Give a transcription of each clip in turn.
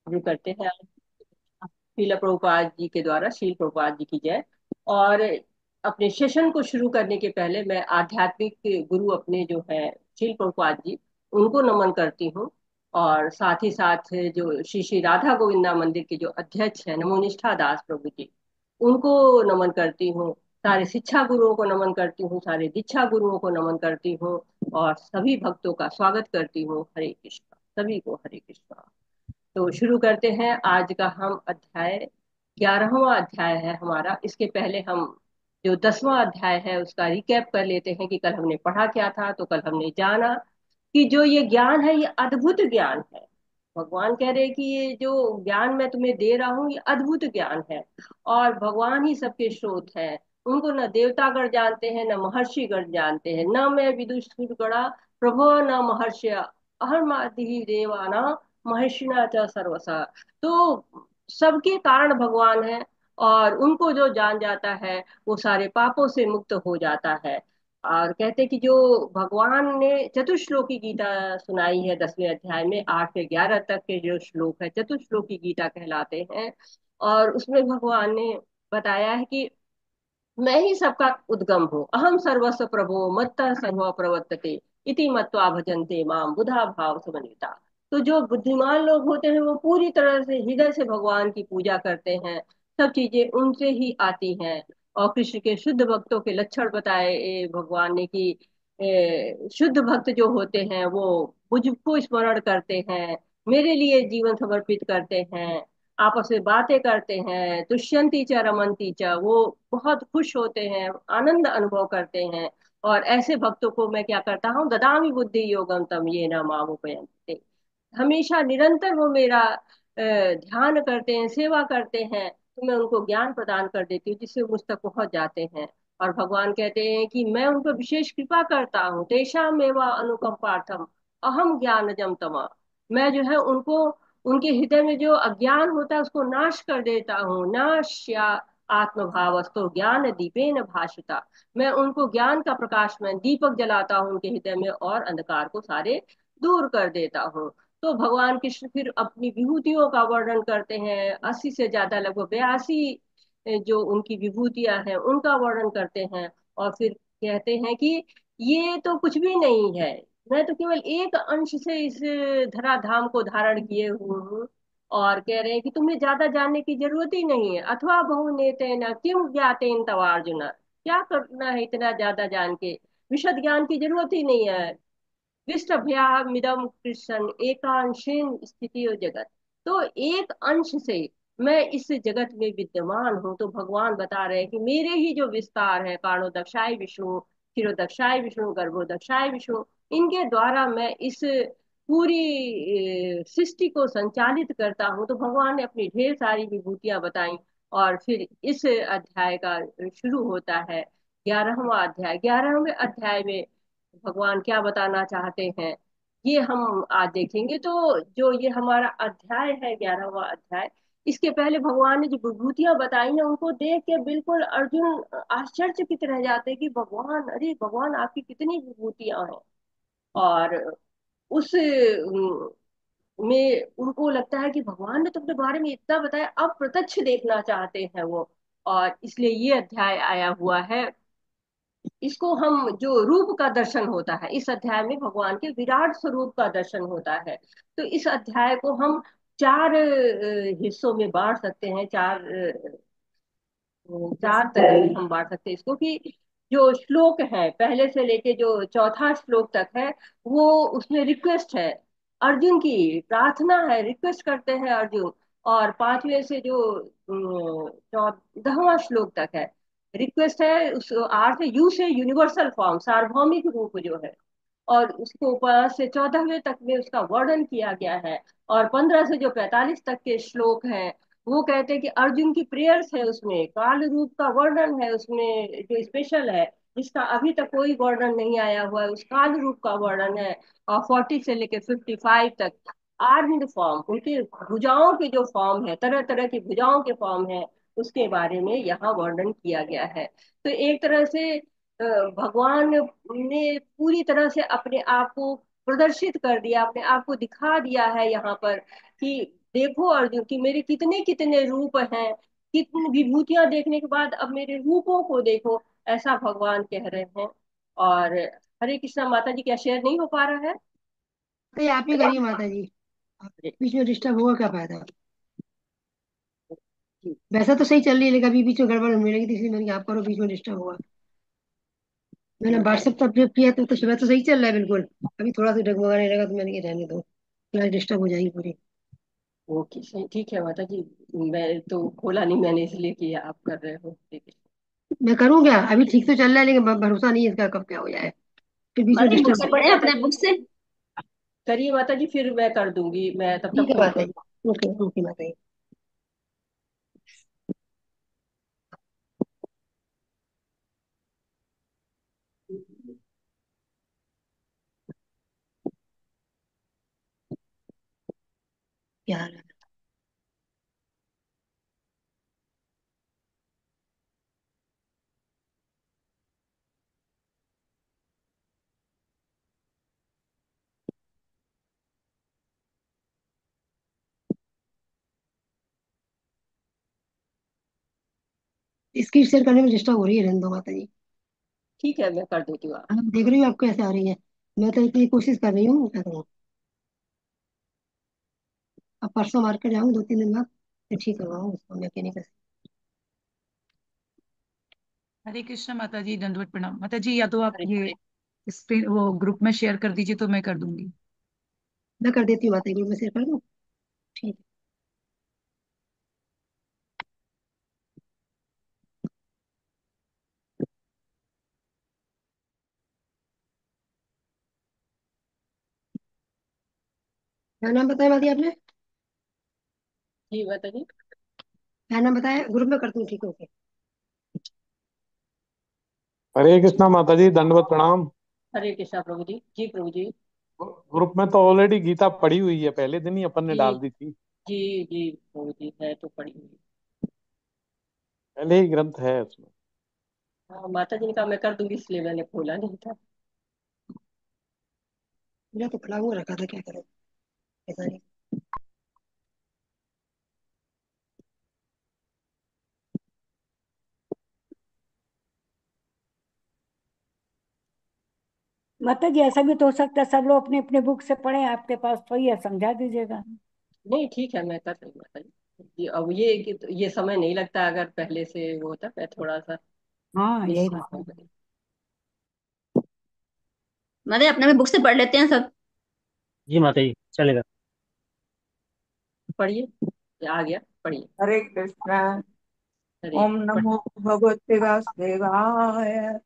शुरू करते हैं। शीला प्रभुपाद जी के द्वारा, शील प्रभुपाद जी की जय। और अपने सेशन को शुरू करने के पहले मैं आध्यात्मिक गुरु अपने जो है शील प्रभुपाद जी, उनको नमन करती हूँ। और साथ ही साथ जो श्री श्री राधा गोविंदा मंदिर के जो अध्यक्ष है नमोनिष्ठा दास प्रभु जी, उनको नमन करती हूँ। सारे शिक्षा गुरुओं को नमन करती हूँ, सारे दीक्षा गुरुओं को नमन करती हूँ। और सभी भक्तों का स्वागत करती हूँ। हरे कृष्णा, सभी को हरे कृष्णा। तो शुरू करते हैं। आज का हम अध्याय 11वां अध्याय है हमारा। इसके पहले हम जो 10वां अध्याय है उसका रिकैप कर लेते हैं कि कल हमने पढ़ा क्या था। तो कल हमने जाना कि जो ये ज्ञान है ये अद्भुत ज्ञान है। भगवान कह रहे हैं कि ये जो ज्ञान मैं तुम्हें दे रहा हूँ ये अद्भुत ज्ञान है। और भगवान ही सबके स्रोत है। उनको न देवतागण जानते हैं, न महर्षिगण जानते हैं। न मैं विदुषी गणा प्रभो न महर्षि अहर्मादि देवाना महेशिना च सर्वसा। तो सबके कारण भगवान है। और उनको जो जान जाता है वो सारे पापों से मुक्त हो जाता है। और कहते हैं कि जो भगवान ने चतुश्लोकी गीता सुनाई है 10वें अध्याय में 8 से 11 तक के जो श्लोक है चतुश्लोकी गीता कहलाते हैं। और उसमें भगवान ने बताया है कि मैं ही सबका उद्गम हूँ, अहम सर्वस्व प्रभो मत्तः सर्व प्रवर्तते इति मत्वा भजन्ते माम बुधा भाव समन्विता। तो जो बुद्धिमान लोग होते हैं वो पूरी तरह से हृदय से भगवान की पूजा करते हैं। सब चीजें उनसे ही आती हैं। और कृष्ण के शुद्ध भक्तों के लक्षण बताए भगवान ने कि शुद्ध भक्त जो होते हैं वो मुझको स्मरण करते हैं, मेरे लिए जीवन समर्पित करते हैं, आपस में बातें करते हैं, तुष्यंती च रमंती च, वो बहुत खुश होते हैं, आनंद अनुभव करते हैं। और ऐसे भक्तों को मैं क्या करता हूँ, ददामी बुद्धि योगम तम ये न मामुपयंते। हमेशा निरंतर वो मेरा ध्यान करते हैं, सेवा करते हैं, तो मैं उनको ज्ञान प्रदान कर देती हूँ जिससे मुझ तक पहुंच जाते हैं। और भगवान कहते हैं कि मैं उन पर विशेष कृपा करता हूँ, तेषाम एवा अनुकंपार्थम अहम ज्ञानजम तमा। मैं जो है उनको, उनके हृदय में जो अज्ञान होता है उसको नाश कर देता हूँ। नाश्या आत्मभावस्तो ज्ञान दीपेन भाषिता। मैं उनको ज्ञान का प्रकाश में दीपक जलाता हूँ उनके हृदय में, और अंधकार को सारे दूर कर देता हूँ। तो भगवान कृष्ण फिर अपनी विभूतियों का वर्णन करते हैं, 80 से ज्यादा, लगभग 82 जो उनकी विभूतियां हैं उनका वर्णन करते हैं। और फिर कहते हैं कि ये तो कुछ भी नहीं है, मैं तो केवल एक अंश से इस धराधाम को धारण किए हुए हूँ। और कह रहे हैं कि तुम्हें ज्यादा जानने की जरूरत ही नहीं है। अथवा बहुनेतेन किम ज्ञातेन तव अर्जुन, क्या करना है इतना ज्यादा जान के, विशद ज्ञान की जरूरत ही नहीं है। विष्टभयामिदम कृष्ण एकांशेन स्थिति जगत। तो एक अंश से मैं इस जगत में विद्यमान हूँ। तो भगवान बता रहे हैं कि मेरे ही जो विस्तार है, कारणो दक्षाय विष्णु, क्षीरोदक्षाय विष्णु, गर्भोदक्षाय विष्णु, इनके द्वारा मैं इस पूरी सृष्टि को संचालित करता हूँ। तो भगवान ने अपनी ढेर सारी विभूतियां बताई। और फिर इस अध्याय का शुरू होता है 11वां अध्याय। 11वें अध्याय में भगवान क्या बताना चाहते हैं ये हम आज देखेंगे। तो जो ये हमारा अध्याय है 11वां अध्याय, इसके पहले भगवान ने जो विभूतियां बताई हैं उनको देख के बिल्कुल अर्जुन आश्चर्यचकित रह जाते हैं कि भगवान, अरे भगवान आपकी कितनी विभूतियां हैं। और उस में उनको लगता है कि भगवान ने तो अपने बारे में इतना बताया, अब प्रत्यक्ष देखना चाहते हैं वो। और इसलिए ये अध्याय आया हुआ है। इसको हम जो रूप का दर्शन होता है, इस अध्याय में भगवान के विराट स्वरूप का दर्शन होता है। तो इस अध्याय को हम चार हिस्सों में बांट सकते हैं। चार तरह से हम बांट सकते हैं इसको कि जो श्लोक है पहले से लेके जो चौथा श्लोक तक है, वो उसमें रिक्वेस्ट है, अर्जुन की प्रार्थना है, रिक्वेस्ट करते हैं अर्जुन। और पांचवें से जो 14वां श्लोक तक है, रिक्वेस्ट है। उस आर से यू से यूनिवर्सल फॉर्म, सार्वभौमिक रूप जो है। और उसको ऊपर से 14वें तक में उसका वर्णन किया गया है। और 15 से जो 45 तक के श्लोक हैं वो कहते हैं कि अर्जुन की प्रेयर्स है, उसमें काल रूप का वर्णन है, उसमें जो स्पेशल है जिसका अभी तक कोई वर्णन नहीं आया हुआ है, उस काल रूप का वर्णन है। और 40 से लेके 55 तक आर्म्ड फॉर्म, उनकी भुजाओं के जो फॉर्म है, तरह तरह की भुजाओं के फॉर्म है, उसके बारे में यहाँ वर्णन किया गया है। तो एक तरह से भगवान ने पूरी तरह से अपने आप को प्रदर्शित कर दिया, अपने आप को दिखा दिया है यहाँ पर कि देखो अर्जुन कि मेरे कितने कितने रूप हैं, कितनी विभूतियां देखने के बाद अब मेरे रूपों को देखो, ऐसा भगवान कह रहे हैं। और हरे कृष्णा माता जी, क्या शेयर नहीं हो पा रहा है? तो ये आप ही करिए माता जी। बीच में डिस्टर्ब होगा क्या फायदा। जी। वैसा तो सही चल रही है, लेकिन अभी बीच में गड़बड़ होने लगी थी, इसलिए मैंने कहा आप करो, बीच में डिस्टर्ब होगा। मैंने व्हाट्सएप तो अपडेट किया तो सुबह तो सही चल रहा है बिल्कुल। अभी थोड़ा सा डगमगाने लगा तो मैंने कहा रहने दो, क्लास डिस्टर्ब हो जाएगी पूरी। ओके, सही, ठीक है माता जी। मैं तो खोला नहीं, मैंने इसलिए किया, आप कर रहे हो, ठीक है। मैं करूँ क्या, अभी ठीक तो चल रहा है, लेकिन भरोसा नहीं है इसका कब क्या हो जाए, फिर बीच में माता जी बुक डिस्टर्ब से हो पढ़े जाए। अपने बुक से। करिए माता जी, फिर मैं कर दूंगी, मैं तब ठीक तक है फोन माता कर। जी। ओके ओके माता जी। क्या हाल है। स्क्रीन शेयर करने में डिस्टर्ब हो रही है, रहने दो माता जी। ठीक है, मैं कर देती हूँ। हाँ, देख रही हूँ आपको कैसे आ रही है। मैं तो इतनी कोशिश कर रही हूँ, क्या करूँ। अब परसों मार्केट जाऊँ 2-3 दिन बाद, फिर ठीक करवाऊँ उसको, मैं नहीं कर हरे कृष्ण माता जी, दंडवत प्रणाम माता जी। या तो आप अरे, ये स्क्रीन वो ग्रुप में शेयर कर दीजिए तो मैं कर दूंगी। मैं कर देती हूँ माता जी, ग्रुप में शेयर कर दूँ। ठीक है। क्या नाम बताया माता जी आपने। जी माता जी। क्या नाम बताया, ग्रुप में करती हूँ, ठीक है ओके। हरे कृष्णा माता जी, दंडवत प्रणाम। हरे कृष्णा प्रभु जी, जी प्रभु जी। ग्रुप में तो ऑलरेडी गीता पढ़ी हुई है, पहले दिन ही अपन ने जी डाल दी थी। जी। जी प्रभु जी, है तो पड़ी हुई। पहले ही ग्रंथ है उसमें। हाँ, माता जी ने कहा मैं कर दूंगी, इसलिए मैंने खोला नहीं था। मेरा तो पड़ा हुआ रखा था, क्या करूँ, ऐसा नहीं। माता जी ऐसा भी तो हो सकता है सब लोग अपने अपने बुक से पढ़े, आपके पास तो ही है, समझा दीजिएगा। नहीं, ठीक है, मैं कर दूंगी माता जी। अब ये कि ये समय नहीं लगता, अगर पहले से वो होता, मैं थोड़ा सा हाँ मिस यही हो बात है। गई। माता जी अपने में बुक से पढ़ लेते हैं सब। जी माता जी चलेगा। पढ़िए, ये आ गया, पढ़िए। हरे कृष्णा। हरे ओम नमो भगवते वासुदेवाय।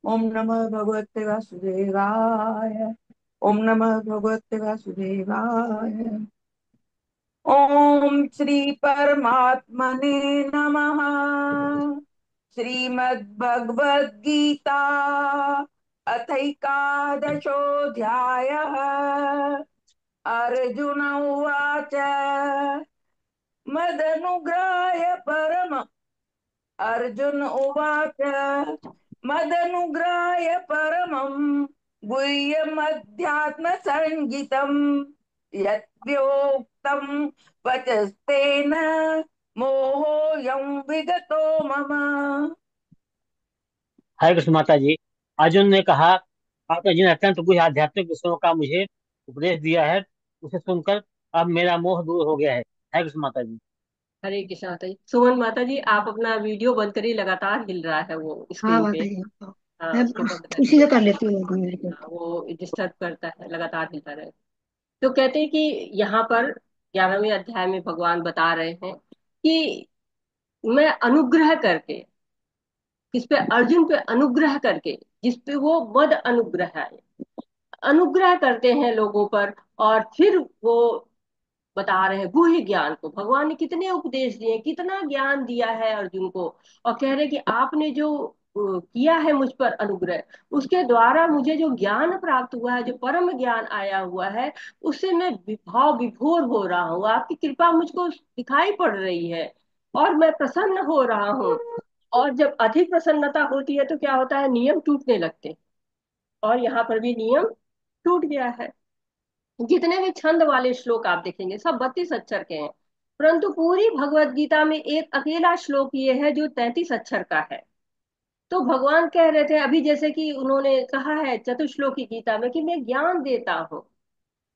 ओम नमः भगवते वासुदेवाय। ओम नमः भगवते वासुदेवाय। ओम श्री परमात्मने नमः। श्रीमद्भगवद गीता अथैकादशोऽध्यायः। अर्जुन उवाच मदनुग्रहाय परम अर्जुन उवाच मदनुग्रहाय परमं गुह्यमध्यात्मसंज्ञितम् यद्योक्तं वचस्तेन मोहोऽयं विगतो मम। हरे कृष्ण माता जी। अर्जुन ने कहा, आपने जिन अत्यंत कुछ आध्यात्मिक विषयों का मुझे उपदेश दिया है, उसे सुनकर अब मेरा मोह दूर हो गया है। हरे कृष्ण माता जी। हरे कृष्णा माता जी। सुमन माता जी, आप अपना वीडियो बंद करिए, लगातार हिल रहा है वो हाँ स्क्रीन पे। माता जी, हाँ। हाँ, मैं उसको बंद उसी करिए। से कर लेती हूँ माता जी, मेरे हाँ, वो डिस्टर्ब करता है, लगातार हिलता रहे। तो कहते हैं कि यहाँ पर 11वें अध्याय में भगवान बता रहे हैं कि मैं अनुग्रह करके, किस पे? अर्जुन पे अनुग्रह करके, जिस पे वो मद अनुग्रह है, अनुग्रह करते हैं लोगों पर। और फिर वो बता रहे हैं गुह्य ज्ञान को, भगवान ने कितने उपदेश दिए, कितना ज्ञान दिया है अर्जुन को। और कह रहे हैं कि आपने जो किया है मुझ पर अनुग्रह, उसके द्वारा मुझे जो ज्ञान प्राप्त हुआ है, जो परम ज्ञान आया हुआ है, उससे मैं विभाव विभोर हो रहा हूँ, आपकी कृपा मुझको दिखाई पड़ रही है, और मैं प्रसन्न हो रहा हूँ। और जब अधिक प्रसन्नता होती है तो क्या होता है, नियम टूटने लगते हैं। और यहाँ पर भी नियम टूट गया है। जितने भी छंद वाले श्लोक आप देखेंगे सब 32 अक्षर के हैं, परंतु पूरी भगवत गीता में एक अकेला श्लोक ये है जो 33 अक्षर का है। तो भगवान कह रहे थे अभी, जैसे कि उन्होंने कहा है चतुश्लोकी गीता में कि मैं ज्ञान देता हूँ,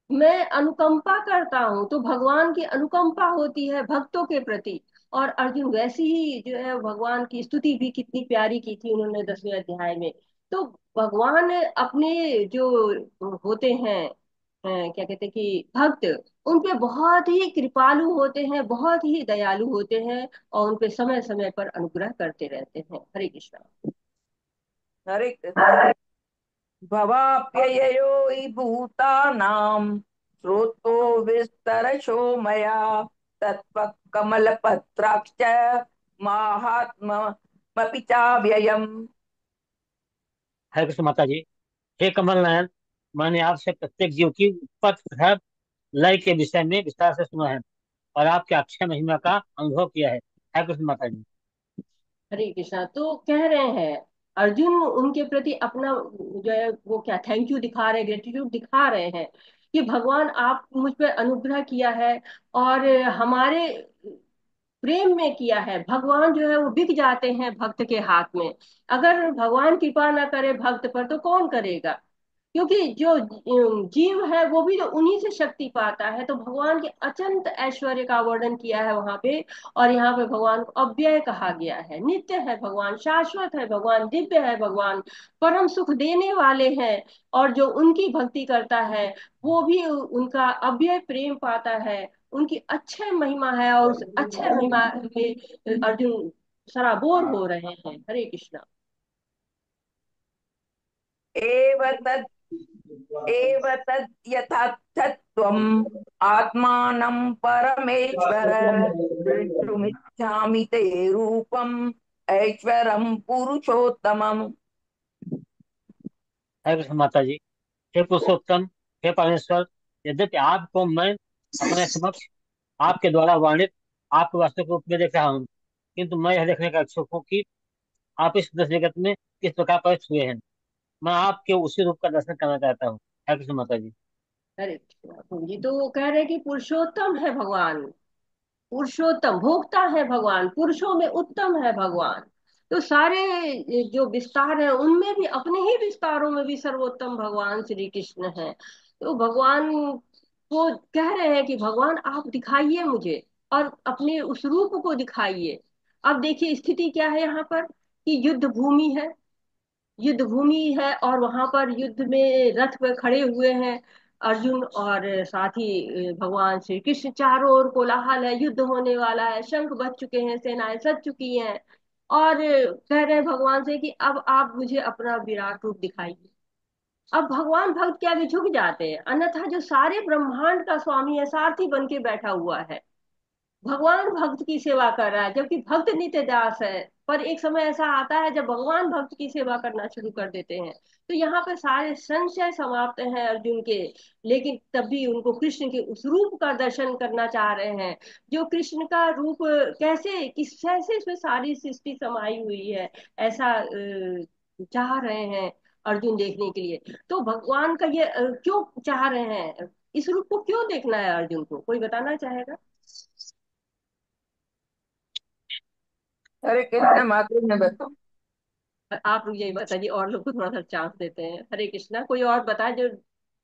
मैं अनुकंपा करता हूँ, तो भगवान की अनुकंपा होती है भक्तों के प्रति। और अर्जुन वैसी ही जो है भगवान की स्तुति भी कितनी प्यारी की थी उन्होंने 10वें अध्याय में। तो भगवान अपने जो होते हैं क्या कहते हैं कि भक्त, उन पे बहुत ही कृपालु होते हैं, बहुत ही दयालु होते हैं, और उन पे समय समय पर अनुग्रह करते रहते हैं। हरे कृष्णा। हरे कृष्ण। भवाप्यययो हि भूतानां श्रोतो विस्तरशो मया तत्त्वः कमलपत्राक्ष माहात्म्यमपि चाव्ययम्। हरे कृष्ण माता जी। हे कमल नयन, मैंने आपसे प्रत्येक जीव की उत्पत्ति तथा लय के विषय में विस्तार से सुना है और आपके अक्षय महिमा का अनुभव किया है। हरे कृष्ण माता जी। हरे कृष्णा। तो कह रहे हैं अर्जुन उनके प्रति अपना जो है वो क्या थैंक यू दिखा रहे हैं, ग्रेटिट्यूड दिखा रहे हैं कि भगवान आप मुझ पर अनुग्रह किया है, और हमारे प्रेम में किया है। भगवान जो है वो बिक जाते हैं भक्त के हाथ में। अगर भगवान कृपा ना करे भक्त पर तो कौन करेगा? क्योंकि जो जीव है वो भी तो उन्हीं से शक्ति पाता है। तो भगवान के अचंत ऐश्वर्य का वर्णन किया है वहां पे। और यहाँ पे भगवान को अव्यय कहा गया है, नित्य है भगवान, शाश्वत है भगवान, दिव्य है भगवान, परम सुख देने वाले हैं। और जो उनकी भक्ति करता है वो भी उनका अव्यय प्रेम पाता है। उनकी अक्षय महिमा है, और उस अक्षय महिमा में अर्जुन सराबोर हो रहे हैं। हरे कृष्णा। एव तद् एव तद् यथार्थत्वम् आत्मानं परमेश्वर दृष्टुमिच्छामि ते रूपम् ऐश्वरं पुरुषोत्तमम्। हरे कृष्ण माता जी। हे पुरुषोत्तम, हे परमेश्वर, यद्यपि आपको मैं अपने समक्ष आपके द्वारा वर्णित आपके वास्तविक रूप में देख रहा हूँ, किंतु मैं यह देखने का इच्छुक हूँ कि आप इस दस जगत में किस प्रकार प्रकट हुए हैं। मैं आपके उसी रूप का दर्शन करना चाहता हूँ। हरे कृष्ण माता जी। हरे कृष्णा। जी तो कह रहे हैं कि पुरुषोत्तम है भगवान, पुरुषोत्तम भोक्ता है भगवान, पुरुषों में उत्तम है भगवान। तो सारे जो विस्तार है उनमें भी, अपने ही विस्तारों में भी सर्वोत्तम भगवान श्री कृष्ण है। तो भगवान को कह रहे हैं कि भगवान आप दिखाइए मुझे, और अपने उस रूप को दिखाइए। अब देखिए स्थिति क्या है यहाँ पर, कि युद्ध भूमि है, युद्ध भूमि है, और वहां पर युद्ध में रथ पे खड़े हुए हैं अर्जुन, और साथ ही भगवान श्री कृष्ण। चारों ओर कोलाहल है, युद्ध होने वाला है, शंख बज चुके हैं, सेनाएं सज चुकी हैं। और कह रहे हैं भगवान से कि अब आप मुझे अपना विराट रूप दिखाइए। अब भगवान भक्त के आगे झुक जाते हैं, अन्यथा जो सारे ब्रह्मांड का स्वामी है सारथी बन के बैठा हुआ है, भगवान भक्त की सेवा कर रहा है, जबकि भक्त नित्य दास है। पर एक समय ऐसा आता है जब भगवान भक्त की सेवा करना शुरू कर देते हैं। तो यहाँ पर सारे संशय समाप्त हैं अर्जुन के। लेकिन तब भी उनको कृष्ण के उस रूप का दर्शन करना चाह रहे हैं, जो कृष्ण का रूप कैसे किस कैसे इसमें सारी सृष्टि समाई हुई है, ऐसा चाह रहे हैं अर्जुन देखने के लिए। तो भगवान का ये क्यों चाह रहे हैं, इस रूप को क्यों देखना है अर्जुन को, कोई बताना चाहेगा? हरे कृष्ण माता जी ने बताओ। आप यही बताइए, और लोग को थोड़ा सा चांस देते हैं। हरे कृष्णा। कोई और बताए, जो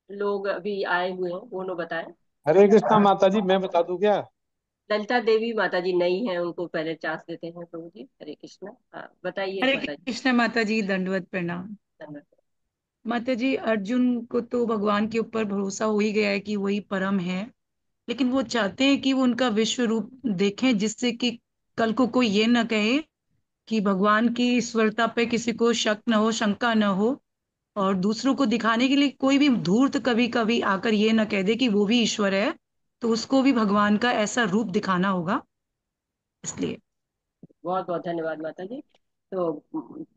लोग अभी आए हुए हैं वो लोग बताएं। हरे कृष्णा माता जी, मैं बता दूं क्या? ललिता देवी माता जी नई हैं, उनको पहले चांस देते हैं प्रभु जी। हरे कृष्णा। हाँ बताइए हरे माता जी। कृष्ण माता जी, दंडवत प्रणाम। धन्यवाद। माता जी, अर्जुन को तो भगवान के ऊपर भरोसा हो ही गया है कि वही परम है, लेकिन वो चाहते हैं कि वो उनका विश्व रूप देखें, जिससे कि कल को कोई ये न कहे कि भगवान की ईश्वरता पे किसी को शक न हो, शंका न हो। और दूसरों को दिखाने के लिए कोई भी धूर्त कभी कभी आकर ये न कह दे कि वो भी ईश्वर है, तो उसको भी भगवान का ऐसा रूप दिखाना होगा, इसलिए। बहुत बहुत धन्यवाद माता जी। तो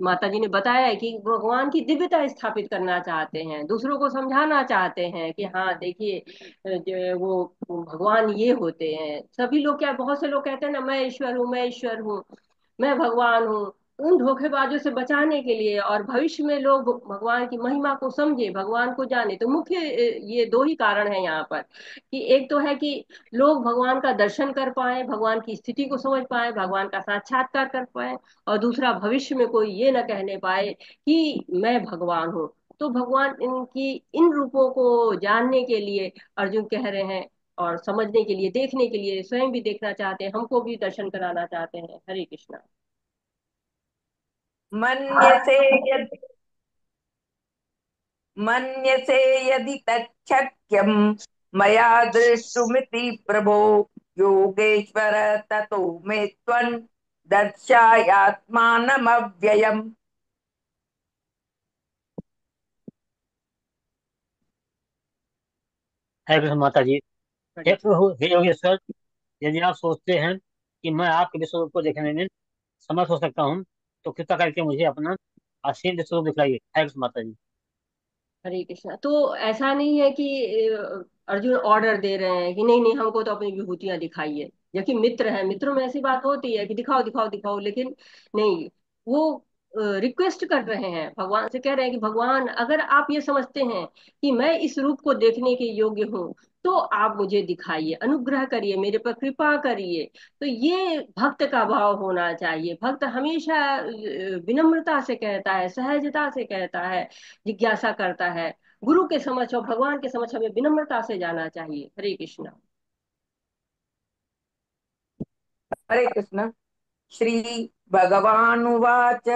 माता जी ने बताया है कि भगवान की दिव्यता स्थापित करना चाहते हैं, दूसरों को समझाना चाहते हैं कि हाँ देखिए जो है वो भगवान ये होते हैं। सभी लोग क्या, बहुत से लोग कहते हैं ना मैं ईश्वर हूँ, मैं ईश्वर हूँ, मैं भगवान हूँ। उन धोखेबाजों से बचाने के लिए और भविष्य में लोग भगवान की महिमा को समझे, भगवान को जाने, तो मुख्य ये दो ही कारण है यहाँ पर, कि एक तो है कि लोग भगवान का दर्शन कर पाए, भगवान की स्थिति को समझ पाए, भगवान का साक्षात्कार कर पाए, और दूसरा भविष्य में कोई ये न कहने पाए कि मैं भगवान हूँ। तो भगवान इनकी इन रूपों को जानने के लिए अर्जुन कह रहे हैं, और समझने के लिए, देखने के लिए, स्वयं भी देखना चाहते हैं, हमको भी दर्शन कराना चाहते हैं। हरे कृष्णा। मन्यसे यदि मन्यसे यदि तच्छक्यं मया दृष्टुमिति प्रभो योगेश्वर ततो मे त्वं दर्शयात्मानमव्ययम्। हरे कृष्ण माता जी। हे प्रभु, हे योगेश्वर, यदि आप सोचते हैं कि मैं आपके विश्व रूप को देखने में समर्थ हो सकता हूँ, तो कृपा करके मुझे अपना असीम विश्व रूप दिखलाइए। हरे कृष्ण माता जी। हरे कृष्णा। तो ऐसा नहीं है कि अर्जुन ऑर्डर दे रहे हैं कि नहीं नहीं हमको तो अपनी विभूतियां दिखाइए, जबकि मित्र है, मित्रों में ऐसी बात होती है कि दिखाओ दिखाओ दिखाओ, लेकिन नहीं, वो रिक्वेस्ट कर रहे हैं, भगवान से कह रहे हैं कि भगवान अगर आप ये समझते हैं कि मैं इस रूप को देखने के योग्य हूँ, तो आप मुझे दिखाइए, अनुग्रह करिए, मेरे पर कृपा करिए। तो ये भक्त का भाव होना चाहिए। भक्त हमेशा विनम्रता से कहता है, सहजता से कहता है, जिज्ञासा करता है। गुरु के समक्ष और भगवान के समक्ष हमें विनम्रता से जाना चाहिए। हरे कृष्णा। हरे कृष्ण। श्री भगवानुवाच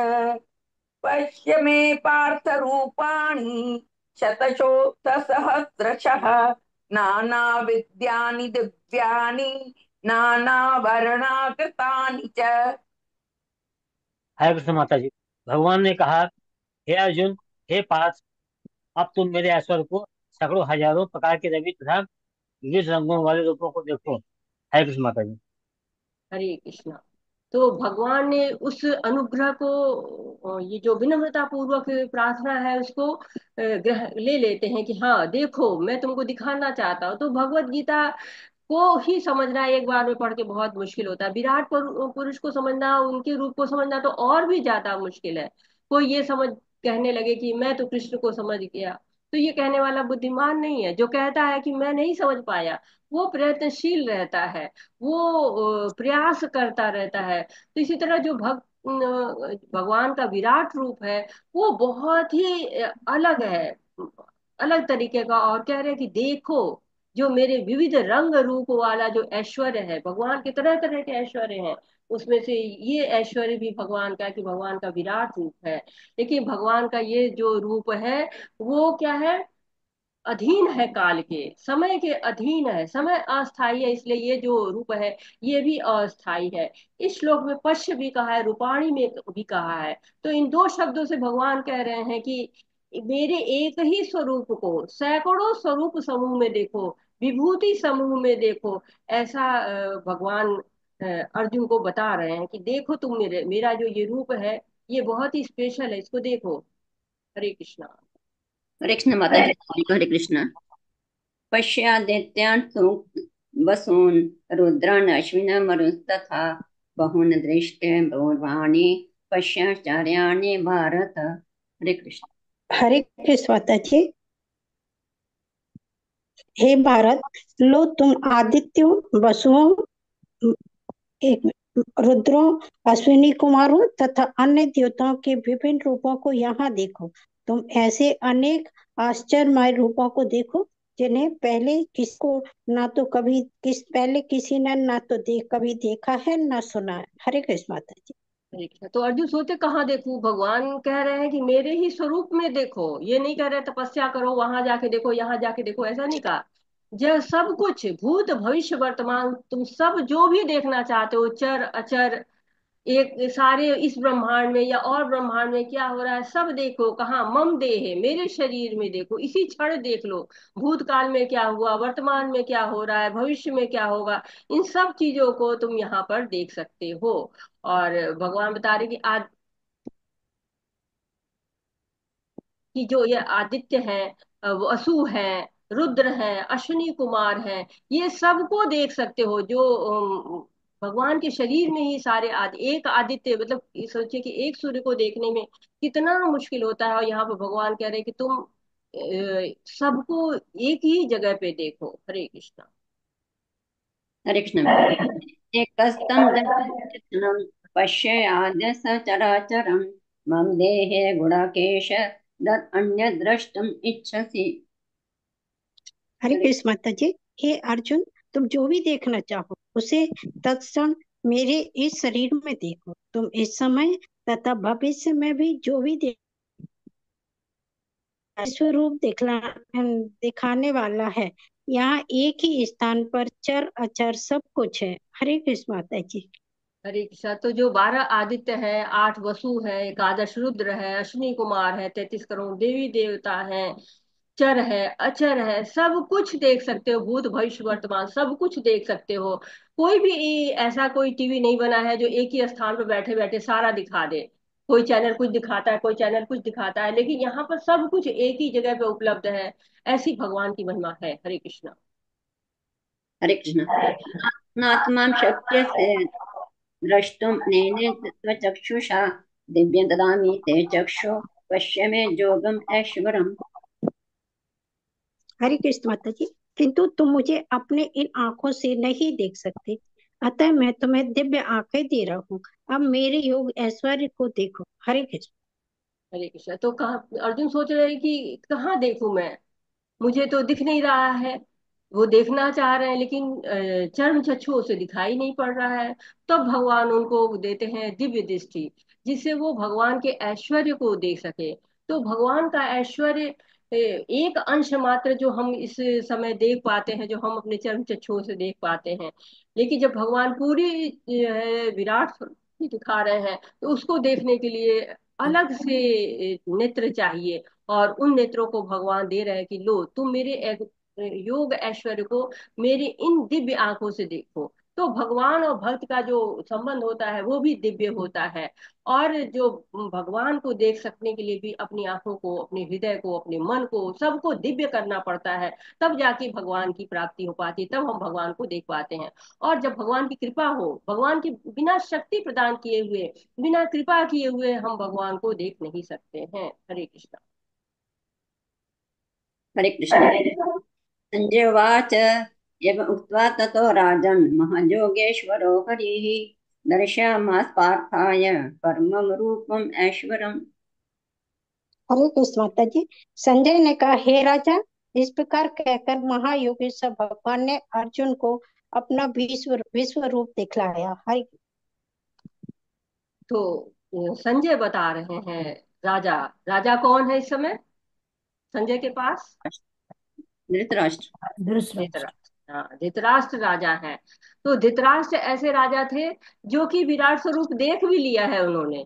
पश्य मे पार्थ रूपाणि शतशोथसहस्रशः नानाविद्यानि दिव्यानि नानावर्णाकृतानि च। हरे कृष्ण माता जी। भगवान ने कहा, हे अर्जुन, हे पार्थ, अब तुम मेरे ऐश्वर्य को सैकड़ों हजारों प्रकार के रवि तथा विविध रंगों वाले रूपों को देखो। हरे कृष्ण माता जी। हरे कृष्णा। तो भगवान ने उस अनुग्रह को, ये जो विनम्रता पूर्वक प्रार्थना है उसको ग्रह ले लेते हैं कि हाँ देखो मैं तुमको दिखाना चाहता हूँ। तो भगवत गीता को ही समझना एक बार में पढ़ के बहुत मुश्किल होता है, विराट पुरुष को समझना, उनके रूप को समझना तो और भी ज्यादा मुश्किल है। कोई ये समझ कहने लगे कि मैं तो कृष्ण को समझ गया, तो ये कहने वाला बुद्धिमान नहीं है। जो कहता है कि मैं नहीं समझ पाया, वो प्रयत्नशील रहता है, वो प्रयास करता रहता है। तो इसी तरह जो भगवान का विराट रूप है, वो बहुत ही अलग है, अलग तरीके का। और कह रहे हैं कि देखो जो मेरे विविध रंग रूप वाला जो ऐश्वर्य है, भगवान के तरह तरह के ऐश्वर्य हैं, उसमें से ये ऐश्वर्य भी भगवान का, कि भगवान का विराट रूप है। लेकिन भगवान का ये जो रूप है, वो क्या है, अधीन है, काल के, समय के अधीन है, समय अस्थाई है, इसलिए ये जो रूप है ये भी अस्थाई है। इस श्लोक में पश्य भी कहा है, रूपाणी में भी कहा है। तो इन दो शब्दों से भगवान कह रहे हैं कि मेरे एक ही स्वरूप को सैकड़ों स्वरूप समूह में देखो, विभूति समूह में देखो। ऐसा भगवान अर्जुन को बता रहे हैं कि देखो तुम मेरा जो ये रूप है, ये बहुत ही स्पेशल है, इसको देखो। हरे कृष्णा। हरे कृष्ण माता जी को हरे कृष्ण। पश्यादित्यान् वसून् रुद्रान् अश्विन मरुस्तथा बहून् दृष्टे पूर्वाणि पश्याचार्याणि भारत। हरे कृष्ण। हरे कृष्ण माता जी। हे भारत, लो तुम आदित्यों, वसुओं, एक रुद्रों, अश्विनी कुमारों तथा अन्य देवताओं के विभिन्न रूपों को यहाँ देखो। तुम ऐसे अनेक आश्चर्यमय रूपों को देखो जिन्हें पहले किसको ना तो कभी पहले किसी ने ना तो कभी देखा है ना सुना है। हरे कृष्ण माता जी। ठीक है। तो अर्जुन सोचे कहाँ देखूं, भगवान कह रहे हैं कि मेरे ही स्वरूप में देखो, ये नहीं कह रहे तपस्या करो, वहां जाके देखो, यहाँ जाके देखो, ऐसा नहीं कहा। जब सब कुछ भूत भविष्य वर्तमान तुम सब जो भी देखना चाहते हो, चर अचर, एक सारे इस ब्रह्मांड में या और ब्रह्मांड में क्या हो रहा है सब देखो। कहाँ, मम देह है, मेरे शरीर में देखो, इसी क्षण देख लो। भूतकाल में क्या हुआ, वर्तमान में क्या हो रहा है, भविष्य में क्या होगा, इन सब चीजों को तुम यहाँ पर देख सकते हो। और भगवान बता रहे कि आज कि जो ये आदित्य हैं, वसु हैं, रुद्र हैं, अश्विनी कुमार हैं, ये सबको देख सकते हो। जो भगवान के शरीर में ही सारे एक आदित्य, मतलब ये सोचिए कि एक सूर्य को देखने में कितना मुश्किल होता है, और यहाँ पर भगवान कह रहे हैं कि तुम सबको एक ही जगह पे देखो। हरे कृष्णा। हरे कृष्ण। एकस्तं जगच्चित्रं पश्येद्य सचराचरं मम देहे गुडाकेश तत् अन्यद् द्रष्टुम् इच्छसि। हरे कृष्ण माता जी। हे अर्जुन, तुम जो भी देखना चाहो उसे तत्क्षण मेरे इस शरीर में देखो। तुम इस समय तथा भविष्य में भी जो भी स्वरूप दिखाने वाला है। यहाँ एक ही स्थान पर चर अचर सब कुछ है। हरे कृष्ण माता जी। हरे कृष्णा। तो जो 12 आदित्य है, 8 वसु है, एकादश रुद्र है, अश्विनी कुमार है, 33 करोड़ देवी देवता है, चर है, अचर है, सब कुछ देख सकते हो। भूत भविष्य वर्तमान सब कुछ देख सकते हो। कोई भी ऐसा कोई टीवी नहीं बना है जो एक ही स्थान पर बैठे बैठे सारा दिखा दे। कोई चैनल कुछ दिखाता है, कोई चैनल कुछ दिखाता है, लेकिन यहाँ पर सब कुछ एक ही जगह पे उपलब्ध है। ऐसी भगवान की महिमा है। हरे कृष्णा। हरे कृष्ण। आत्मात्मां शक्यसे द्रष्टुं नेनेत्वचक्षुषा दिव्यं ददामि ते चक्षु पश्य मे योगम ऐश्वरम्। हरे कृष्ण माता जी। किंतु तुम मुझे अपने इन आंखों से नहीं देख सकते, अतः मैं तुम्हें दिव्य आंखें दे रहा हूँ। अब मेरे योग ऐश्वर्य को देखो। हरे कृष्ण। हरे कृष्णा। तो कहा, अर्जुन सोच रहे हैं कि कहाँ देखूं मैं, मुझे तो दिख नहीं रहा है। वो देखना चाह रहे हैं, लेकिन चर्म चक्षुओं से दिखाई नहीं पड़ रहा है। तब भगवान उनको देते हैं दिव्य दृष्टि, जिससे वो भगवान के ऐश्वर्य को देख सके। तो भगवान का ऐश्वर्य एक अंश मात्र जो हम इस समय देख पाते हैं, जो हम अपने चर्म चक्षुओं से देख पाते हैं। लेकिन जब भगवान पूरी विराट स्वरूप दिखा रहे हैं, तो उसको देखने के लिए अलग से नेत्र चाहिए। और उन नेत्रों को भगवान दे रहे हैं कि लो, तुम मेरे योग ऐश्वर्य को मेरी इन दिव्य आंखों से देखो। तो भगवान और भक्त का जो संबंध होता है वो भी दिव्य होता है। और जो भगवान को देख सकने के लिए भी अपनी आंखों को, अपने हृदय को, अपने मन को, सबको दिव्य करना पड़ता है। तब जाके भगवान की प्राप्ति हो पाती है, तब हम भगवान को देख पाते हैं। और जब भगवान की कृपा हो, भगवान की बिना शक्ति प्रदान किए हुए, बिना कृपा किए हुए हम भगवान को देख नहीं सकते हैं। हरे कृष्ण। हरे कृष्ण। संजय उवाच एवम् उक्त्वा ततो राजन् महायोगेश्वरो हरिः दर्शयामास पार्थाय परमं रूपम् ऐश्वरम्। हरे कृष्ण माता जी। संजय ने कहा, हे राजा, इस प्रकार कहकर महायोगेश्वर भगवान ने अर्जुन को अपना विश्व रूप दिखलाया। हरे। तो संजय बता रहे हैं, राजा, राजा कौन है इस समय संजय के पास? धृतराष्ट्र। धृतराष्ट्र। धृतराष्ट्र। हाँ, धृतराष्ट्र राजा है। तो धृतराष्ट्र ऐसे राजा थे जो कि विराट स्वरूप देख भी लिया है उन्होंने,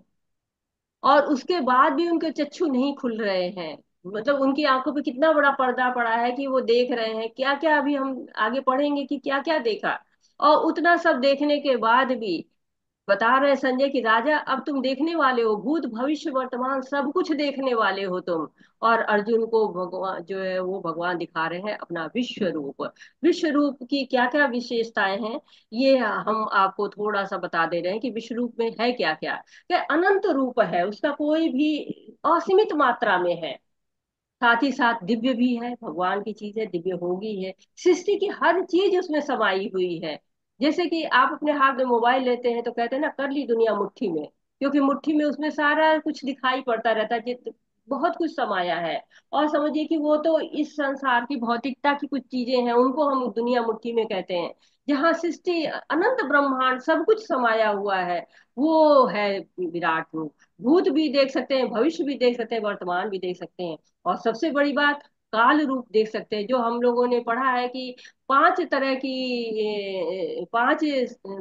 और उसके बाद भी उनके चक्षु नहीं खुल रहे हैं। मतलब उनकी आंखों पे कितना बड़ा पर्दा पड़ा है कि वो देख रहे हैं क्या क्या। अभी हम आगे पढ़ेंगे कि क्या क्या देखा। और उतना सब देखने के बाद भी बता रहे संजय कि राजा, अब तुम देखने वाले हो, भूत भविष्य वर्तमान सब कुछ देखने वाले हो तुम। और अर्जुन को भगवान जो है वो भगवान दिखा रहे हैं अपना विश्व रूप। विश्व रूप की क्या क्या विशेषताएं हैं, ये हम आपको थोड़ा सा बता दे रहे हैं कि विश्व रूप में है क्या क्या। क्या अनंत रूप है उसका, कोई भी असीमित मात्रा में है। साथ ही साथ दिव्य भी है, भगवान की चीज है, दिव्य होगी है। सृष्टि की हर चीज उसमें समाई हुई है। जैसे कि आप अपने हाथ में मोबाइल लेते हैं तो कहते हैं ना, कर ली दुनिया मुट्ठी में। क्योंकि मुट्ठी में उसमें सारा कुछ दिखाई पड़ता रहता है, बहुत कुछ समाया है। और समझिए कि वो तो इस संसार की भौतिकता की कुछ चीजें हैं, उनको हम दुनिया मुट्ठी में कहते हैं। जहाँ सृष्टि अनंत ब्रह्मांड सब कुछ समाया हुआ है, वो है विराट रूप। भूत भी देख सकते हैं, भविष्य भी देख सकते हैं, वर्तमान भी देख सकते हैं। और सबसे बड़ी बात, काल रूप देख सकते हैं। जो हम लोगों ने पढ़ा है कि 5 तरह की 5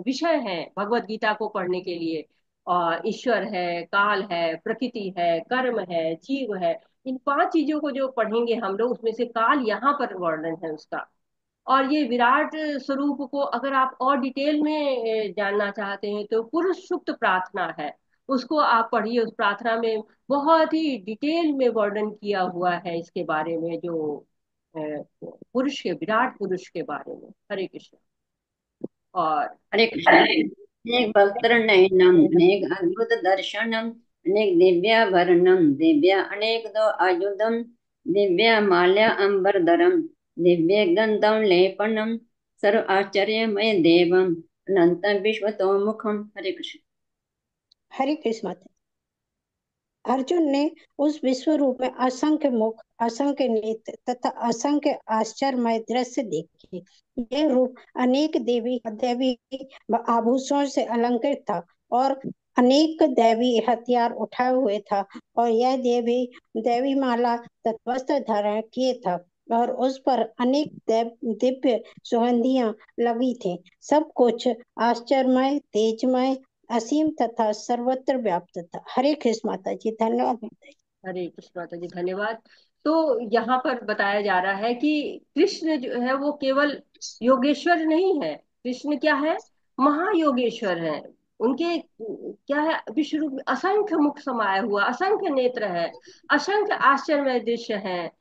विषय हैं भगवत गीता को पढ़ने के लिए। और ईश्वर है, काल है, प्रकृति है, कर्म है, जीव है। इन 5 चीजों को जो पढ़ेंगे हम लोग, उसमें से काल यहाँ पर वर्णन है उसका। और ये विराट स्वरूप को अगर आप और डिटेल में जानना चाहते हैं तो पुरुष सुक्त प्रार्थना है, उसको आप पढ़िए। उस प्रार्थना में बहुत ही डिटेल में वर्णन किया हुआ है इसके बारे में, जो पुरुष के, विराट पुरुष के बारे में। हरे कृष्ण। और हरे कृष्ण। अनेक भक्तनयनम अनेक अद्भुत दर्शनम अनेक दिव्याभरणम दिव्या अनेक दो आयुधम दिव्या माल्या अंबरधरम दिव्य गंधम लेपनम सर्व आश्चर्यमय देवम अनंत विश्वतोमुखम। हरे कृष्ण। हरे कृष्ण माता। अर्जुन ने उस विश्व रूप में असंख्य मुख, असंख्य नेत्र तथा असंख्य आश्चर्यमय दृश्य देखे। यह रूप अनेक देवी देवी आभूषणों से अलंकृत था और अनेक दैवी हथियार उठाए हुए था, और यह देवी देवी माला तथा वस्त्र धारण किए था, और उस पर अनेक दिव्य सुगंधियां लगी थी। सब कुछ आश्चर्यमय, तेजमय, असीम तथा सर्वत्र व्याप्त था। हरे कृष्ण माता जी। धन्यवाद माता जी। हरे कृष्ण माता जी, धन्यवाद। तो यहाँ पर बताया जा रहा है कि कृष्ण जो है वो केवल योगेश्वर नहीं है। कृष्ण क्या है? महायोगेश्वर है। उनके क्या है? विश्व रूप में असंख्य मुख समाया हुआ, असंख्य नेत्र है, असंख्य आश्चर्यमय दृश्य है,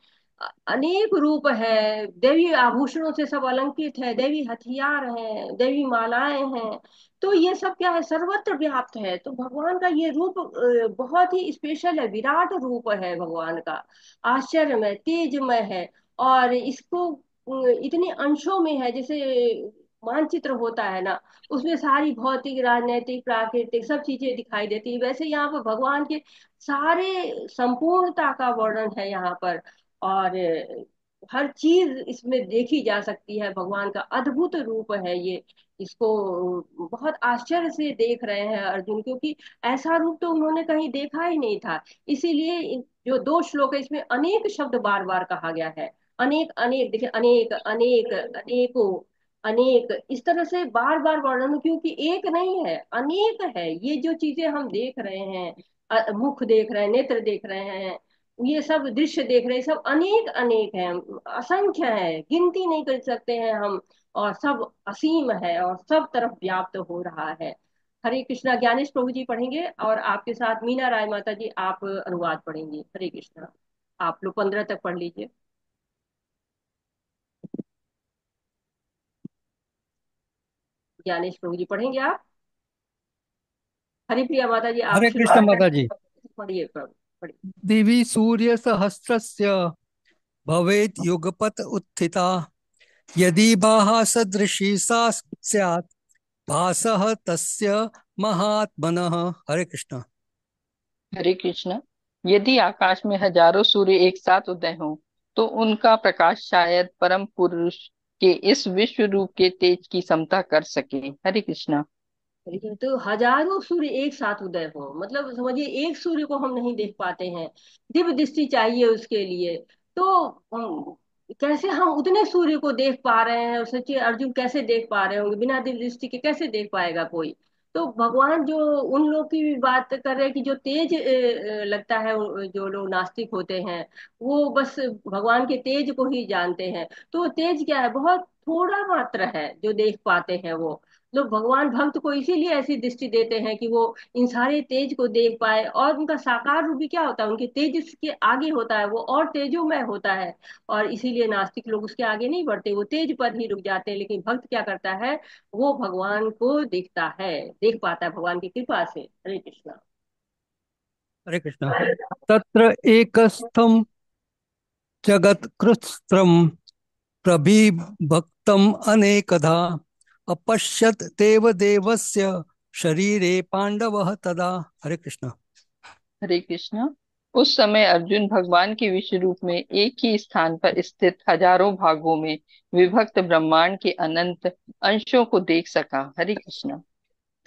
अनेक रूप है, देवी आभूषणों से सब अलंकृत है, देवी हथियार हैं, देवी मालाएं हैं। तो ये सब क्या है? सर्वत्र व्याप्त है। तो भगवान का ये रूप बहुत ही स्पेशल है, विराट रूप है भगवान का, आश्चर्यमय, तेजमय है। और इसको इतने अंशों में है, जैसे मानचित्र होता है ना, उसमें सारी भौतिक, राजनीतिक, प्राकृतिक सब चीजें दिखाई देती है, वैसे यहाँ पर भगवान के सारे संपूर्णता का वर्णन है यहाँ पर। और हर चीज इसमें देखी जा सकती है, भगवान का अद्भुत रूप है ये। इसको बहुत आश्चर्य से देख रहे हैं अर्जुन, क्योंकि ऐसा रूप तो उन्होंने कहीं देखा ही नहीं था। इसीलिए जो दो श्लोक है इसमें अनेक शब्द बार बार कहा गया है। अनेक अनेक, देखिए, अनेक अनेक अनेकों, अनेक, इस तरह से बार बार वर्णन, क्योंकि एक नहीं है, अनेक है। ये जो चीजें हम देख रहे हैं, मुख देख रहे हैं, नेत्र देख रहे हैं, ये सब दृश्य देख रहे हैं, सब अनेक अनेक हैं, असंख्य है, गिनती नहीं कर सकते हैं हम। और सब असीम है और सब तरफ व्याप्त हो रहा है। हरे कृष्णा। ज्ञानेश प्रभु जी पढ़ेंगे और आपके साथ मीना राय माता जी आप अनुवाद पढ़ेंगी। हरे कृष्णा। आप लोग 15 तक पढ़ लीजिए। ज्ञानेश प्रभु जी पढ़ेंगे आप? हरिप्रिया माता जी आप हरे कृष्ण शुरुआत माता जी। पढ़िए प्रभु, पढ़िए। दिवि सूर्य सहस्रस्य भवेत् युगपत उत्थिता यदि भाः सदृशी सा स्यात् भासः तस्य महात्मनः। हरे कृष्ण। हरे कृष्ण। यदि आकाश में हजारों सूर्य एक साथ उदय हों तो उनका प्रकाश शायद परम पुरुष के इस विश्व रूप के तेज की समता कर सके। हरे कृष्णा। लेकिन तो हजारों सूर्य एक साथ उदय हो, मतलब समझिए एक सूर्य को हम नहीं देख पाते हैं, दिव्य दृष्टि चाहिए उसके लिए। तो कैसे हम उतने सूर्य को देख पा रहे हैं? और सोचिए अर्जुन कैसे देख पा रहे होंगे, बिना दिव्य दृष्टि के कैसे देख पाएगा कोई? तो भगवान जो उन लोग की भी बात कर रहे हैं कि जो तेज लगता है, जो लोग नास्तिक होते हैं वो बस भगवान के तेज को ही जानते हैं। तो वो तेज क्या है? बहुत थोड़ा मात्र है जो देख पाते हैं वो लोग। भगवान भक्त को इसीलिए ऐसी दृष्टि देते हैं कि वो इन सारे तेज को देख पाए। और उनका साकार रूप भी क्या होता है? उनके तेज के आगे होता है, वो और तेजोमय होता है। और इसीलिए नास्तिक लोग उसके आगे नहीं बढ़ते, वो तेज पर ही रुक जाते हैं। लेकिन भक्त क्या करता है? वो भगवान को देखता है, देख पाता है भगवान की कृपा से। हरे कृष्णा। हरे कृष्ण। तत्र एकस्थं जगत्कृत्स्नं प्रबिभक्तम् अनेकधा अपश्यत् देवदेवस्य शरीरे पांडवः तदा। हरे कृष्ण। हरे कृष्णा। उस समय अर्जुन भगवान के विश्व रूप में एक ही स्थान पर स्थित हजारों भागों में विभक्त ब्रह्मांड के अनंत अंशों को देख सका। हरे कृष्णा।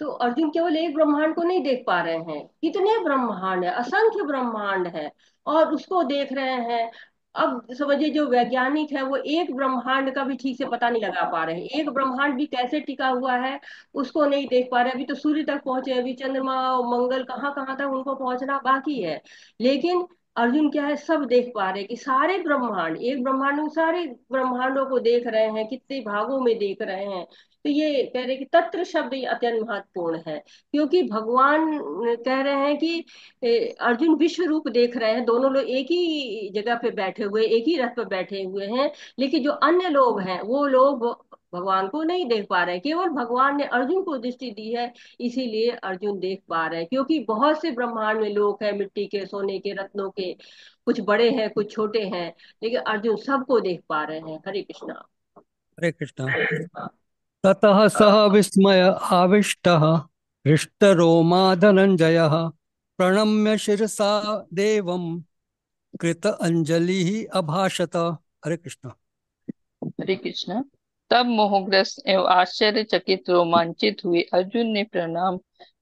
तो अर्जुन केवल एक ब्रह्मांड को नहीं देख पा रहे हैं, कितने ब्रह्मांड है, असंख्य ब्रह्मांड है, और उसको देख रहे हैं। अब समझिए जो वैज्ञानिक है वो एक ब्रह्मांड का भी ठीक से पता नहीं लगा पा रहे हैं, एक ब्रह्मांड भी कैसे टिका हुआ है उसको नहीं देख पा रहे। अभी तो सूर्य तक पहुंचे, अभी चंद्रमा और मंगल कहाँ कहाँ तक उनको पहुंचना बाकी है। लेकिन अर्जुन क्या है? सब देख पा रहे हैं कि सारे ब्रह्मांड, एक ब्रह्मांड में सारे ब्रह्मांडों को देख रहे हैं, कितने भागों में देख रहे हैं। तो ये कह रहे कि तत्र शब्द ये अत्यंत महत्वपूर्ण है, क्योंकि भगवान कह रहे हैं कि अर्जुन विश्व रूप देख रहे हैं, दोनों लोग एक ही जगह पे बैठे हुए, एक ही रथ पे बैठे हुए हैं। लेकिन जो अन्य लोग हैं वो लोग भगवान को नहीं देख पा रहे हैं, केवल भगवान ने अर्जुन को दृष्टि दी है, इसीलिए अर्जुन देख पा रहे हैं। क्योंकि बहुत से ब्रह्मांड में लोग हैं, मिट्टी के, सोने के, रत्नों के, कुछ बड़े हैं कुछ छोटे हैं, लेकिन अर्जुन सबको देख पा रहे हैं। हरे कृष्णा। हरे कृष्ण। ततः सः विस्मय आविष्टः हृष्टरोमा धनञ्जयः प्रणम्य शिरसा देवं कृत अंजलिः अभाषत। हरे कृष्ण। हरे कृष्ण। तब मोहग्रस्त एवं आश्चर्यचकित रोमांचित हुए अर्जुन ने प्रणाम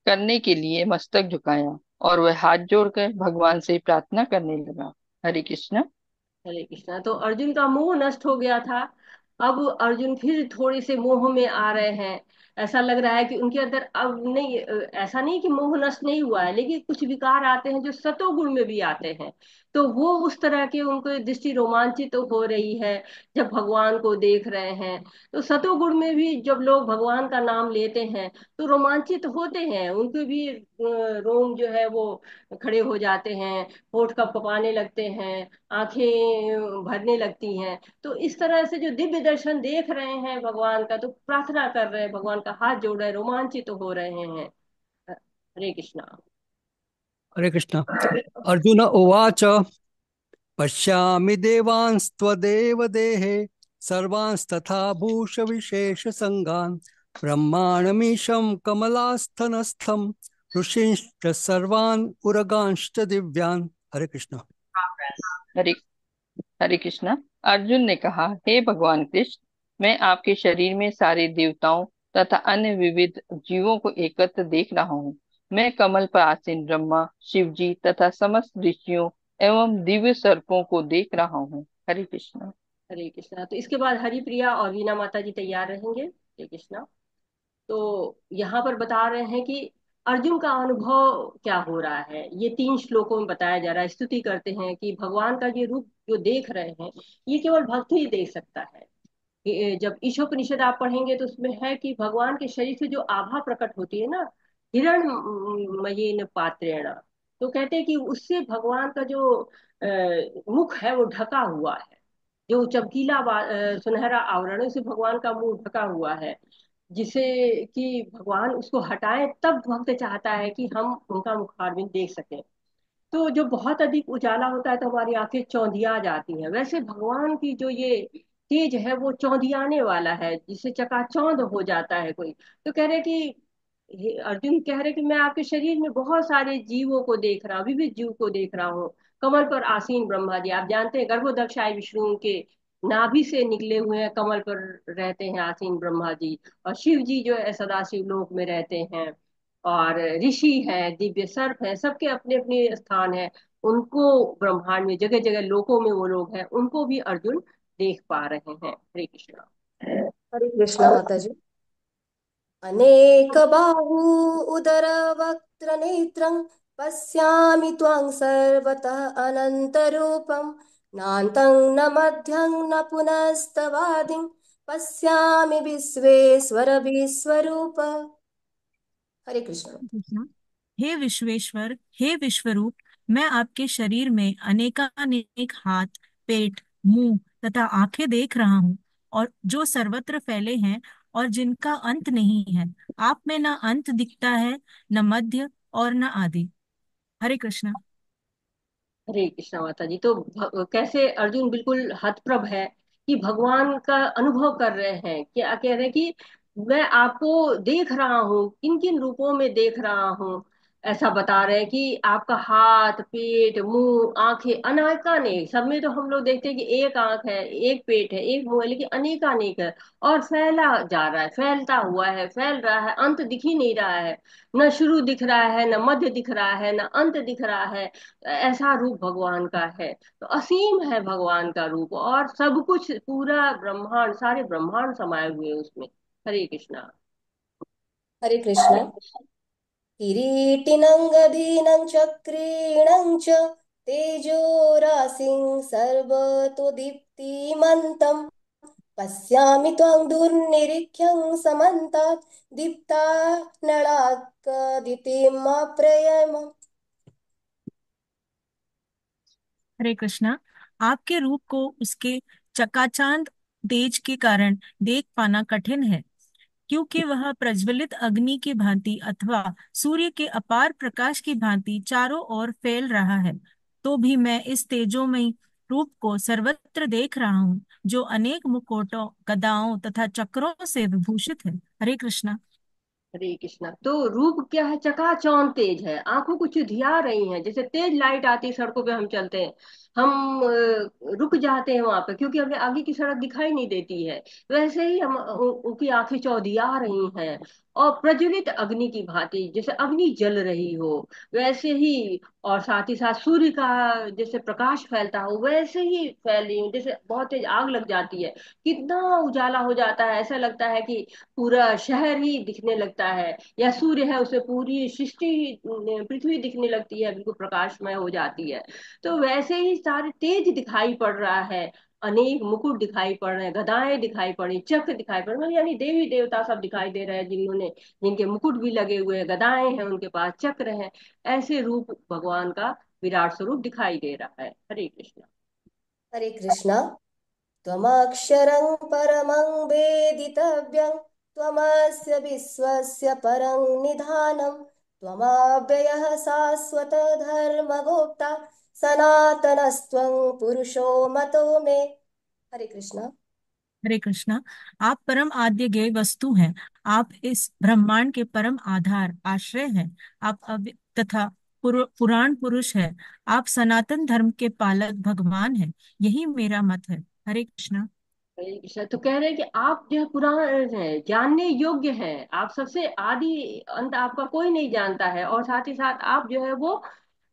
करने के लिए मस्तक झुकाया और वह हाथ जोड़कर भगवान से प्रार्थना करने लगा। हरे कृष्ण। हरे कृष्णा। तो अर्जुन का मोह नष्ट हो गया था। अब अर्जुन फिर थोड़े से मोह में आ रहे हैं। ऐसा लग रहा है कि उनके अंदर अब नहीं, ऐसा नहीं कि मोह नष्ट नहीं हुआ है, लेकिन कुछ विकार आते हैं जो सतोगुण में भी आते हैं। तो वो उस तरह के उनको दृष्टि रोमांचित तो हो रही है जब भगवान को देख रहे हैं। तो सतोगुण में भी जब लोग भगवान का नाम लेते हैं तो रोमांचित होते हैं, उनके भी रोम जो है वो खड़े हो जाते हैं, होठ कँपाने लगते हैं, आंखें भरने लगती हैं। तो इस तरह से जो दिव्य दर्शन देख रहे हैं भगवान का, तो प्रार्थना कर रहे हैं, भगवान का हाथ जोड़ रहे हैं, रोमांचित तो हो रहे हैं। हरे कृष्णा। हरे कृष्ण। अर्जुन उवाच पश्यामि देवांस्त्वदेव देहे सर्वांस्तथा भूषविशेषसङ्गान् ब्रह्माणमीशं कमलास्थनस्थं ऋषींश्च सर्वान् उरगांश्च दिव्यान्। हरे कृष्ण। हरे हरे कृष्ण। अर्जुन ने कहा, हे भगवान कृष्ण, मैं आपके शरीर में सारे देवताओं तथा अन्य विविध जीवों को एकत्र देख रहा हूँ। मैं कमल पर आसीन ब्रह्मा, शिव जी तथा समस्त ऋषियों एवं दिव्य सर्पों को देख रहा हूँ। हरे कृष्ण। हरे कृष्णा। तो इसके बाद हरिप्रिया और वीणा माता जी तैयार रहेंगे। हरे कृष्णा। तो यहाँ पर बता रहे हैं कि अर्जुन का अनुभव क्या हो रहा है, ये 3 श्लोकों में बताया जा रहा है। स्तुति करते हैं कि भगवान का ये रूप जो देख रहे हैं, ये केवल भक्त ही देख सकता है। जब ईशोपनिषद आप पढ़ेंगे तो उसमें है कि भगवान के शरीर से जो आभा प्रकट होती है ना, हिरण्मयेन पात्रेण, तो कहते हैं कि उससे भगवान का जो मुख है वो ढका हुआ है। जो चमकीला सुनहरा आवरण है, उससे भगवान का मुंह ढका हुआ है, जिसे कि भगवान उसको हटाए तब भक्त चाहता है कि हम उनका मुखारविंद देख सकें। तो जो बहुत अधिक उजाला होता है तो हमारी आंखें चौंधिया जाती हैं, वैसे भगवान की जो ये तेज है वो चौंधियाने वाला है, जिससे चकाचौंध हो जाता है कोई। तो कह रहे कि अर्जुन कह रहे कि मैं आपके शरीर में बहुत सारे जीवों को देख रहा हूँ, विविध जीव को देख रहा हूँ। कमल पर आसीन ब्रह्मा जी, आप जानते हैं गर्भोदक्षाय विष्णु के नाभि से निकले हुए हैं, कमल पर रहते हैं आसीन ब्रह्मा जी। और शिव जी जो है सदा शिव लोक में रहते हैं। और ऋषि हैं, दिव्य सर्प हैं, सबके अपने अपने स्थान है। उनको ब्रह्मांड में जगह जगह लोकों में वो लोग हैं, उनको भी अर्जुन देख पा रहे हैं। हरे कृष्णा। हरे कृष्णा माता जी। अनेकबाहू उदरवक्त्रनेत्रं पश्यामि त्वां सर्वतः अनन्तरूपं नान्तं न मध्यं न पुनस्तवादिं पश्यामि विश्वेश्वर विश्वरूप। हरे कृष्ण। कृष्णा। हे विश्वेश्वर, हे विश्वरूप, मैं आपके शरीर में अनेकानेक हाथ, पेट, मुंह तथा आंखें देख रहा हूँ, और जो सर्वत्र फैले हैं और जिनका अंत नहीं है। आप में न अंत दिखता है, न मध्य और न आदि। हरे कृष्णा। हरे कृष्णा माता जी। तो कैसे अर्जुन बिल्कुल हतप्रभ है कि भगवान का अनुभव कर रहे हैं, क्या कह रहे हैं कि मैं आपको देख रहा हूँ, किन किन रूपों में देख रहा हूँ। ऐसा बता रहे हैं कि आपका हाथ, पेट, मुंह, आंखें अनेकानेक, सब में तो हम लोग देखते हैं कि एक आंख है, एक पेट है, एक मुंह है, लेकिन अनेकानेक है। और फैला जा रहा है, फैलता हुआ है, फैल रहा है, अंत दिख ही नहीं रहा है। न शुरू दिख रहा है, न मध्य दिख रहा है, न अंत दिख रहा है। ऐसा रूप भगवान का है। तो असीम है भगवान का रूप, और सब कुछ पूरा ब्रह्मांड, सारे ब्रह्मांड समाये हुए हैं उसमें। हरे कृष्णा। हरे कृष्णा। किरीटिनं गभीनं चक्रीणं च तेजोराशिं सर्वतो दीप्तिमन्तं पश्यामि त्वां दुर्निरीक्ष्यं समन्तात् दीप्तानलार्कद्युतिमप्रयम्। हरे कृष्णा। आपके रूप को उसके चकाचांद तेज के कारण देख पाना कठिन है, क्योंकि वह प्रज्वलित अग्नि की भांति अथवा सूर्य के अपार प्रकाश की भांति चारों ओर फैल रहा है। तो भी मैं इस तेजोमय रूप को सर्वत्र देख रहा हूँ, जो अनेक मुकुटों, गदाओं तथा चक्रों से विभूषित है। हरे कृष्णा। हरे कृष्णा। तो रूप क्या है? चकाचौंध तेज है, आंखों को चुधिया रही है। जैसे तेज लाइट आती है सड़कों पे, हम चलते हैं, हम रुक जाते हैं वहां पे क्योंकि हमें आगे की सड़क दिखाई नहीं देती है। वैसे ही हम उनकी आंखें चौधिया रही हैं। और प्रज्वलित अग्नि की भांति, जैसे अग्नि जल रही हो वैसे ही, और साथ ही साथ सूर्य का जैसे प्रकाश फैलता हो वैसे ही फैल रही हूँ। जैसे बहुत तेज आग लग जाती है, कितना उजाला हो जाता है, ऐसा लगता है कि पूरा शहर ही दिखने लगता है, या सूर्य है उसे पूरी सृष्टि पृथ्वी दिखने लगती है, बिल्कुल प्रकाशमय हो जाती है। तो वैसे ही सारे तेज दिखाई पड़ रहा है। अनेक मुकुट दिखाई पड़ रहे हैं, गदाएं दिखाई पड़ी, चक्र दिखाई पड़ रहे हैं, यानी देवी देवता सब दिखाई दे रहे हैं, जिन्होंने जिनके मुकुट भी लगे हुए हैं, गदाएं हैं उनके पास, चक्र हैं। ऐसे रूप भगवान का विराट स्वरूप दिखाई दे रहा है। हरे कृष्ण। हरे कृष्णा। त्वमक्षरं परमं वेदितव्यं, त्वमस्य विश्वस्य परं निधानं, त्वमव्ययः शाश्वत धर्मगोप्ता, सनातनस्त्वं पुरुषो मतो मे। हरे कृष्णा। हरे कृष्णा। आप परम आद्य गेय वस्तु हैं। आप इस ब्रह्मांड के परम आधार आश्रय हैं। आप तथा पुराण पुरुष है। आप सनातन धर्म के पालक भगवान हैं। यही मेरा मत है। हरे कृष्णा। हरे कृष्ण। तो कह रहे हैं कि आप जो है पुराण है, जानने योग्य है, आप सबसे आदि अंत आपका कोई नहीं जानता है, और साथ ही साथ आप जो है वो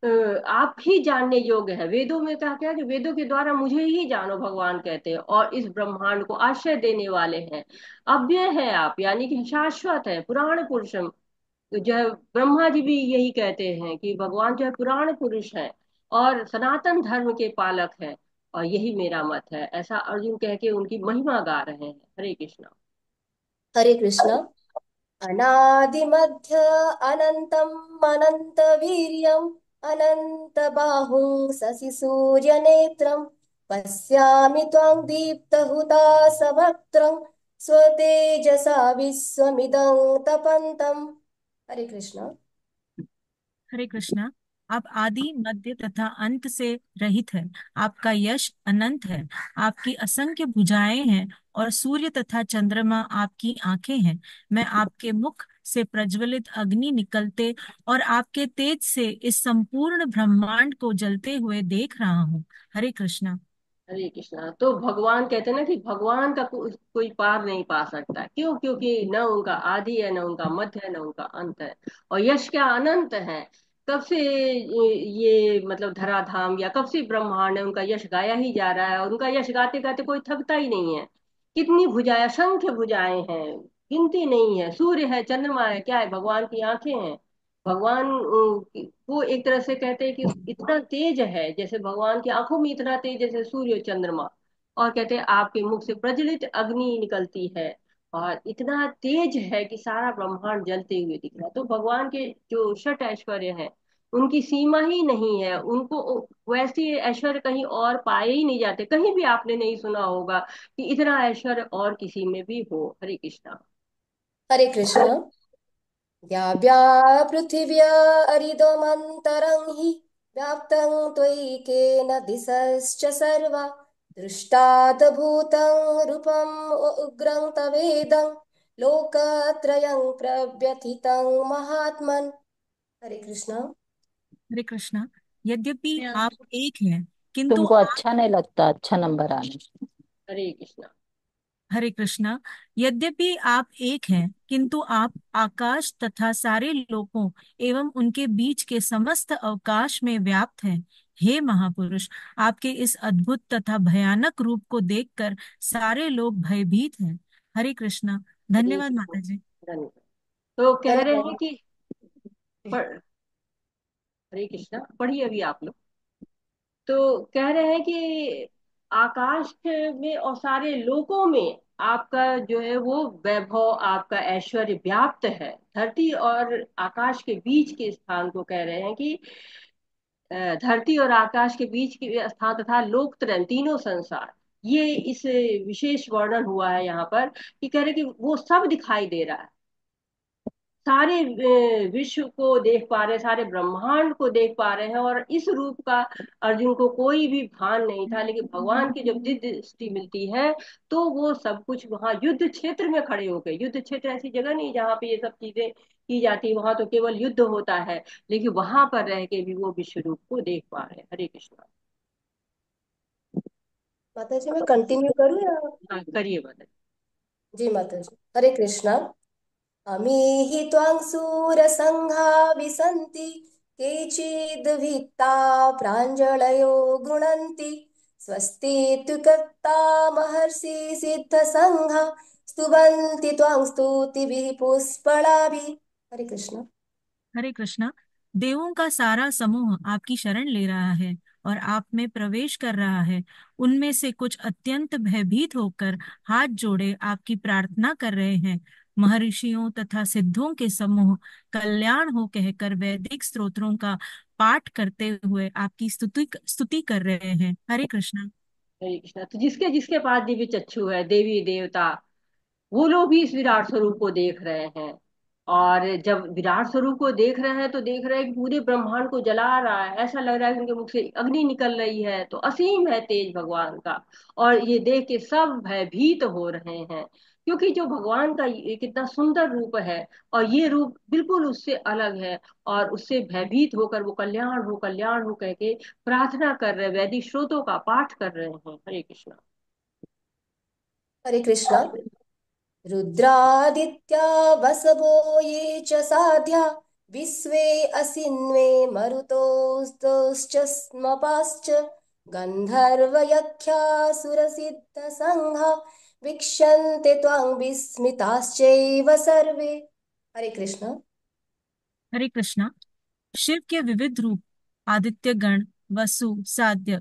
आप ही जानने योग्य है। वेदों में कहा क्या है कि वेदों के द्वारा मुझे ही जानो, भगवान कहते हैं, और इस ब्रह्मांड को आश्रय देने वाले हैं। अव्यय है आप, यानी कि शाश्वत है, पुराण पुरुषम। तो जो है ब्रह्मा जी भी यही कहते हैं कि भगवान जो है पुराण पुरुष है और सनातन धर्म के पालक है, और यही मेरा मत है, ऐसा अर्जुन कह के उनकी महिमा गा रहे हैं। हरे कृष्णा। हरे कृष्णा। अनादिमध्य अनन्तम् अनन्तवीर्यम् अनन्तबाहुं शशिसूर्यनेत्रं, पश्यामि त्वां दीप्तहुताशवक्त्रं, स्वतेजसा विश्वमिदं तपन्तम्। हरे कृष्णा। हरे कृष्णा। आप आदि मध्य तथा अंत से रहित है। आपका यश अनंत है। आपकी असंख्य भुजाएं हैं और सूर्य तथा चंद्रमा आपकी आंखें हैं। मैं आपके मुख से प्रज्वलित अग्नि निकलते और आपके तेज से इस संपूर्ण ब्रह्मांड को जलते हुए देख रहा हूँ। हरे कृष्णा। हरे कृष्णा। तो भगवान कहते हैं ना कि भगवान का कोई पार नहीं पा सकता। क्यों? क्योंकि न उनका आदि है, न उनका मध्य है, न उनका अंत है। और यश क्या अनंत है। कब से ये मतलब धराधाम या कब से ब्रह्मांड है, उनका यश गाया ही जा रहा है, और उनका यश गाते गाते कोई थकता ही नहीं है। कितनी भुजाएं, असंख्य भुजाएं हैं, गिनती नहीं है। सूर्य है, चंद्रमा है, क्या है? भगवान की आंखें हैं। भगवान वो एक तरह से कहते हैं कि इतना तेज है, जैसे भगवान की आंखों में इतना तेज जैसे सूर्य चंद्रमा। और कहते हैं आपके मुख से प्रज्वलित अग्नि निकलती है, और इतना तेज है कि सारा ब्रह्मांड जलते हुए दिख रहा है। तो भगवान के जो षट ऐश्वर्य है, उनकी सीमा ही नहीं है। उनको वैसे ऐश्वर्य कहीं और पाए ही नहीं जाते। कहीं भी आपने नहीं सुना होगा कि इतना ऐश्वर्य और किसी में भी हो। हरे कृष्णा। हरे कृष्णा। द्याव्या पृथिव्या अरिदमन्तरं हि व्याप्तं त्वयिकेन दिशश्च सर्वा, दृष्टाद्भूतं रूपम् उग्रं तवेदं, लोकत्रयं प्रव्यथितं महात्मन्। हरे कृष्णा। हरे कृष्णा। यद्यपि आप एक हैं, किंतु तुमको अच्छा नहीं लगता अच्छा नंबर आने। हरे कृष्णा। हरे कृष्णा। यद्यपि आप एक हैं, किंतु आप आकाश तथा सारे लोकों एवं उनके बीच के समस्त अवकाश में व्याप्त हैं। हे महापुरुष, आपके इस अद्भुत तथा भयानक रूप को देखकर सारे लोग भयभीत हैं। हरे कृष्णा। हरे धन्यवाद कृष्णा। माता जी। धन्यवाद। तो कह रहे हैं धन्यवाद। कि हरे कृष्णा, पढ़िए अभी आप लोग। तो कह रहे हैं कि आकाश में और सारे लोकों में आपका जो है वो वैभव, आपका ऐश्वर्य व्याप्त है। धरती और आकाश के बीच के स्थान को कह रहे हैं कि धरती और आकाश के बीच के स्थान तथा लोकत्रय, तीनों संसार, ये इस विशेष वर्णन हुआ है यहाँ पर कि कह रहे कि वो सब दिखाई दे रहा है, सारे विश्व को देख पा रहे हैं, सारे ब्रह्मांड को देख पा रहे हैं, और इस रूप का अर्जुन को कोई भी भान नहीं था। लेकिन भगवान की जब दिव्य दृष्टि मिलती है तो वो सब कुछ वहां युद्ध क्षेत्र में खड़े हो गए। युद्ध क्षेत्र ऐसी जगह नहीं जहाँ पे ये सब चीजें की जाती, वहां तो केवल युद्ध होता है, लेकिन वहां पर रह के भी वो विश्व रूप को देख पा रहे हैं। हरे कृष्णा। माता जी मैं कंटिन्यू करूँ या? हाँ करिए माता जी माता जी, हरे कृष्णा। अमीहि त्वां सूरसङ्घा विसन्ति केचिद्वित्ता प्राञ्जलयो गुणन्ति स्वस्तीत्युक्ता महर्षि सिद्धसङ्घा स्तुवन्ति त्वां स्तुतिभिः पुष्पलाभिः। हरे कृष्ण। हरे कृष्णा। देवों का सारा समूह आपकी शरण ले रहा है और आप में प्रवेश कर रहा है। उनमें से कुछ अत्यंत भयभीत होकर हाथ जोड़े आपकी प्रार्थना कर रहे हैं। महर्षियों तथा सिद्धों के समूह कल्याण हो कहकर वैदिक स्तोत्रों का पाठ करते हुए आपकी स्तुति स्तुति कर रहे हैं। हरे कृष्णा। हरे कृष्णा। तो जिसके जिसके पास दिव्य चक्षु है, देवी देवता, वो लोग भी इस विराट स्वरूप को देख रहे हैं। और जब विराट स्वरूप को देख रहे हैं तो देख रहे हैं कि पूरे ब्रह्मांड को जला रहा है, ऐसा लग रहा है कि उनके मुख से अग्नि निकल रही है। तो असीम है तेज भगवान का, और ये देख के सब भयभीत हो रहे हैं, क्योंकि जो भगवान का ये कितना सुंदर रूप है, और ये रूप बिल्कुल उससे अलग है। और उससे भयभीत होकर वो कल्याण हो कह के प्रार्थना कर रहे हैं, वैदिक श्रोतों का पाठ कर रहे हैं। हरे कृष्णा। हरे कृष्णा। रुद्रादित्या वसवो ये च साध्या विश्वे असिन्वे मरुतोस्तोश्च स्मपाश्च गन्धर्वयक्षासुरसिद्धसङ्घा वीक्षन्ते त्वां विस्मिताश्चैव सर्वे। हरे कृष्ण। हरे कृष्णा। शिव के विविध रूप आदित्य गण, वसु, साध्य,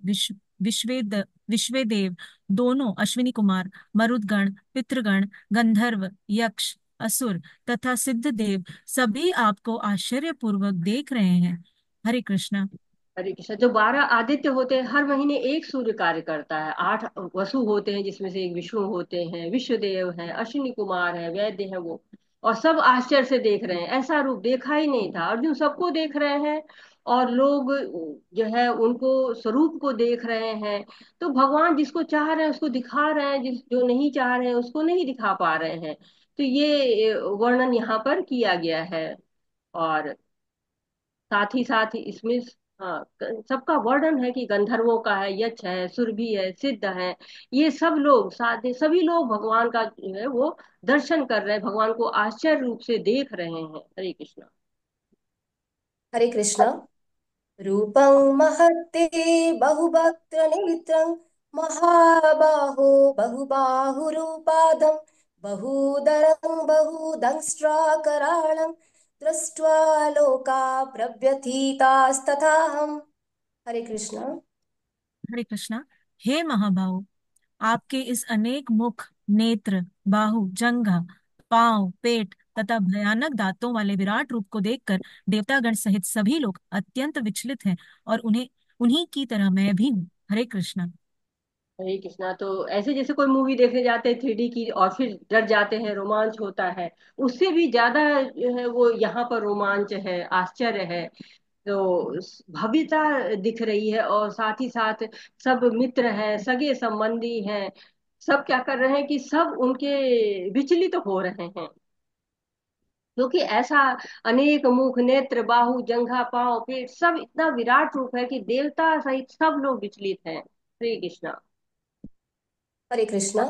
विश्वेदेव, दोनों अश्विनी कुमार, मरुदगण, पितृगण, गंधर्व, यक्ष, असुर तथा सिद्ध देव सभी आपको आश्चर्यपूर्वक देख रहे हैं। हरे कृष्णा। हरे कृष्णा। जो 12 आदित्य होते हैं, हर महीने एक सूर्य कार्य करता है। 8 वसु होते हैं, जिसमें से एक विष्णु होते हैं, विश्वदेव हैं, अश्विनी कुमार है, वैद्य है वो, और सब आश्चर्य से देख रहे हैं। ऐसा रूप देखा ही नहीं था। अर्जुन सबको देख रहे हैं, और लोग जो है उनको स्वरूप को देख रहे हैं। तो भगवान जिसको चाह रहे हैं उसको दिखा रहे हैं, जिस जो नहीं चाह रहे हैं उसको नहीं दिखा पा रहे हैं। तो ये वर्णन यहाँ पर किया गया है। और साथ ही इसमें हाँ सबका वर्णन है कि गंधर्वों का है, यक्ष है, सुरभि है, सिद्ध है। ये सब लोग साथ, सभी लोग भगवान का जो है वो दर्शन कर रहे हैं, भगवान को आश्चर्य रूप से देख रहे हैं। हरे कृष्णा। हरे कृष्ण। रूपं महत्ते बहुवक्त्रनेत्रं महाबाहो बहुबाहुरूपाधं बहुदरं बहुदंष्ट्राकराळं दृष्ट्वा लोका प्रव्यथितास्तथाहम्। हरे कृष्ण। हरे कृष्णा। हे महाबाहो, आपके इस अनेक मुख, नेत्र, बाहु, जंघा, पांव, पेट तथा भयानक दांतों वाले विराट रूप को देखकर देवतागण सहित सभी लोग अत्यंत विचलित हैं और उन्हें उन्हीं की तरह मैं भी हूँ। हरे कृष्णा। हरे कृष्णा। तो ऐसे जैसे कोई मूवी देखने जाते हैं 3D की, और फिर डर जाते हैं, रोमांच होता है, उससे भी ज्यादा जो है वो यहाँ पर रोमांच है, आश्चर्य है। तो भव्यता दिख रही है, और साथ ही साथ सब मित्र हैं, सगे संबंधी हैं, सब क्या कर रहे हैं कि सब उनके विचलित हो रहे हैं, क्योंकि ऐसा अनेक मुख, नेत्र, बाहु, जंघा, पांव, पेट सब इतना विराट रूप है कि देवता सहित सब लोग विचलित हैं। श्री कृष्णा। हरे कृष्ण।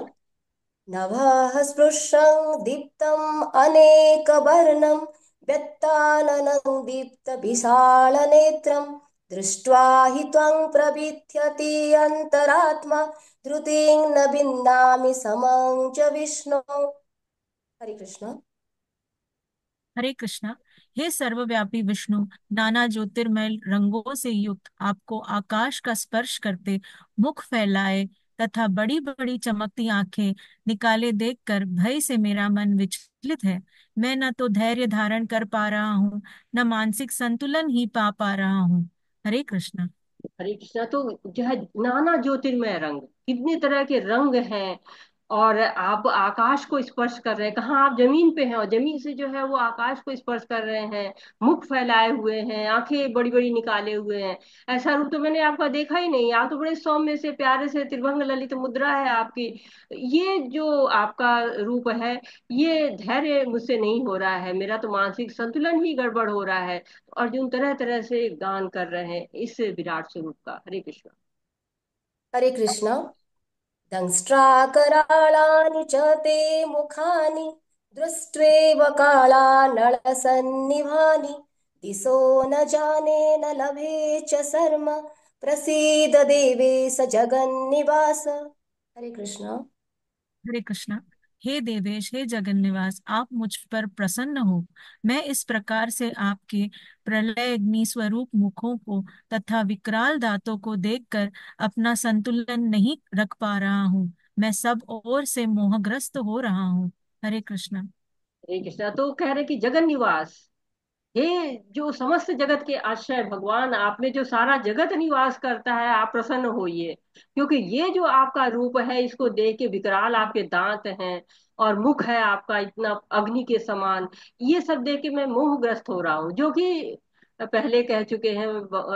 नभः स्पृशं दीप्तम् अनेकवर्णं व्यक्ताननं दीप्तविशालनेत्रं दृष्ट्वा हि त्वं प्रविध्यति अन्तरात्मा धृतिं न बिन्दामि समं च विष्णो। हरे कृष्ण। हरे कृष्णा। हे सर्वव्यापी विष्णु, नाना ज्योतिर्मय रंगों से युक्त आपको आकाश का स्पर्श करते मुख फैलाए तथा बड़ी बड़ी चमकती आंखें निकाले देखकर भय से मेरा मन विचलित है। मैं न तो धैर्य धारण कर पा रहा हूँ, न मानसिक संतुलन ही पा रहा हूँ। हरे कृष्णा। हरे कृष्णा। तो जो है नाना ज्योतिर्मय रंग, कितने तरह के रंग हैं। और आप आकाश को स्पर्श कर रहे हैं, कहाँ आप जमीन पे हैं और जमीन से जो है वो आकाश को स्पर्श कर रहे हैं। मुख फैलाए हुए हैं, आंखें बड़ी बड़ी निकाले हुए हैं। ऐसा रूप तो मैंने आपका देखा ही नहीं। आप तो बड़े सौम्य से प्यारे से त्रिभंग ललित मुद्रा है आपकी। ये जो आपका रूप है, ये धैर्य मुझसे नहीं हो रहा है, मेरा तो मानसिक संतुलन ही गड़बड़ हो रहा है। अर्जुन तरह तरह से गान कर रहे हैं इस विराट स्वरूप का। हरे कृष्ण। हरे कृष्ण। दंष्ट्राकराळानि च ते मुखानि दृष्ट्वेव कालानलसन्निभानि दिशो न जाने न लभे च शर्म प्रसीद देवेश जगन्निवास। हरे कृष्ण। हरे कृष्णा। हे देवेश, हे जगन्निवास, आप मुझ पर प्रसन्न हो। मैं इस प्रकार से आपके प्रलय अग्नि स्वरूप मुखों को तथा विकराल दांतों को देखकर अपना संतुलन नहीं रख पा रहा हूँ। मैं सब ओर से मोहग्रस्त हो रहा हूँ। हरे कृष्णा। हरे कृष्ण। तो कह रहे कि जगन निवास, हे जो समस्त जगत के आश्रय भगवान, आप में जो सारा जगत निवास करता है, आप प्रसन्न होइए। क्योंकि ये जो आपका रूप है, इसको देख के विकराल आपके दांत हैं और मुख है आपका इतना अग्नि के समान, ये सब देख के मैं मोहग्रस्त हो रहा हूँ। जो कि पहले कह चुके हैं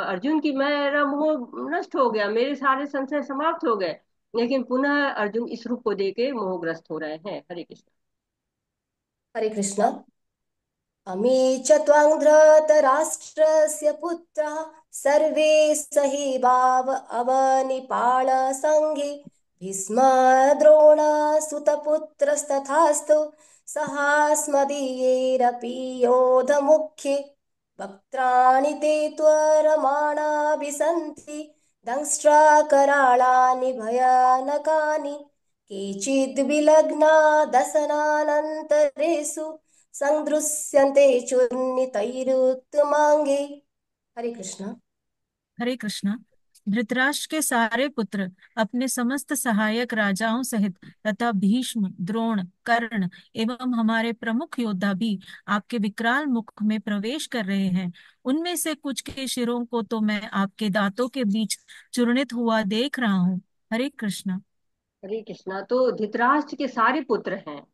अर्जुन की मेरा मोह नष्ट हो गया, मेरे सारे संशय समाप्त हो गए। लेकिन पुनः अर्जुन इस रूप को देख के मोहग्रस्त हो रहे हैं। हरे कृष्ण। हरे कृष्ण। अमी च त्वां धृतराष्ट्रस्य पुत्रः सर्वे सहीबाव अवनिपालसङ्घे भीष्म द्रोण सुतपुत्रस्तथास्तु सहास्मदीयैरपि योधमुख्ये वक्त्राणि ते त्वरमाणाभि सन्ति दंष्ट्राकराळानि भयानकानि केचिद्विलग्ना दशनानन्तरेषु संदृश्यन्ते चूर्णितैरुत्तमाङ्गे। हरे कृष्ण। हरे कृष्णा। धृतराष्ट्र के सारे पुत्र अपने समस्त सहायक राजाओं सहित तथा भीष्म, द्रोण, कर्ण एवं हमारे प्रमुख योद्धा भी आपके विकराल मुख में प्रवेश कर रहे हैं। उनमें से कुछ के शिरों को तो मैं आपके दांतों के बीच चूर्णित हुआ देख रहा हूँ। हरे कृष्णा। हरे कृष्णा। तो धृतराष्ट्र के सारे पुत्र हैं,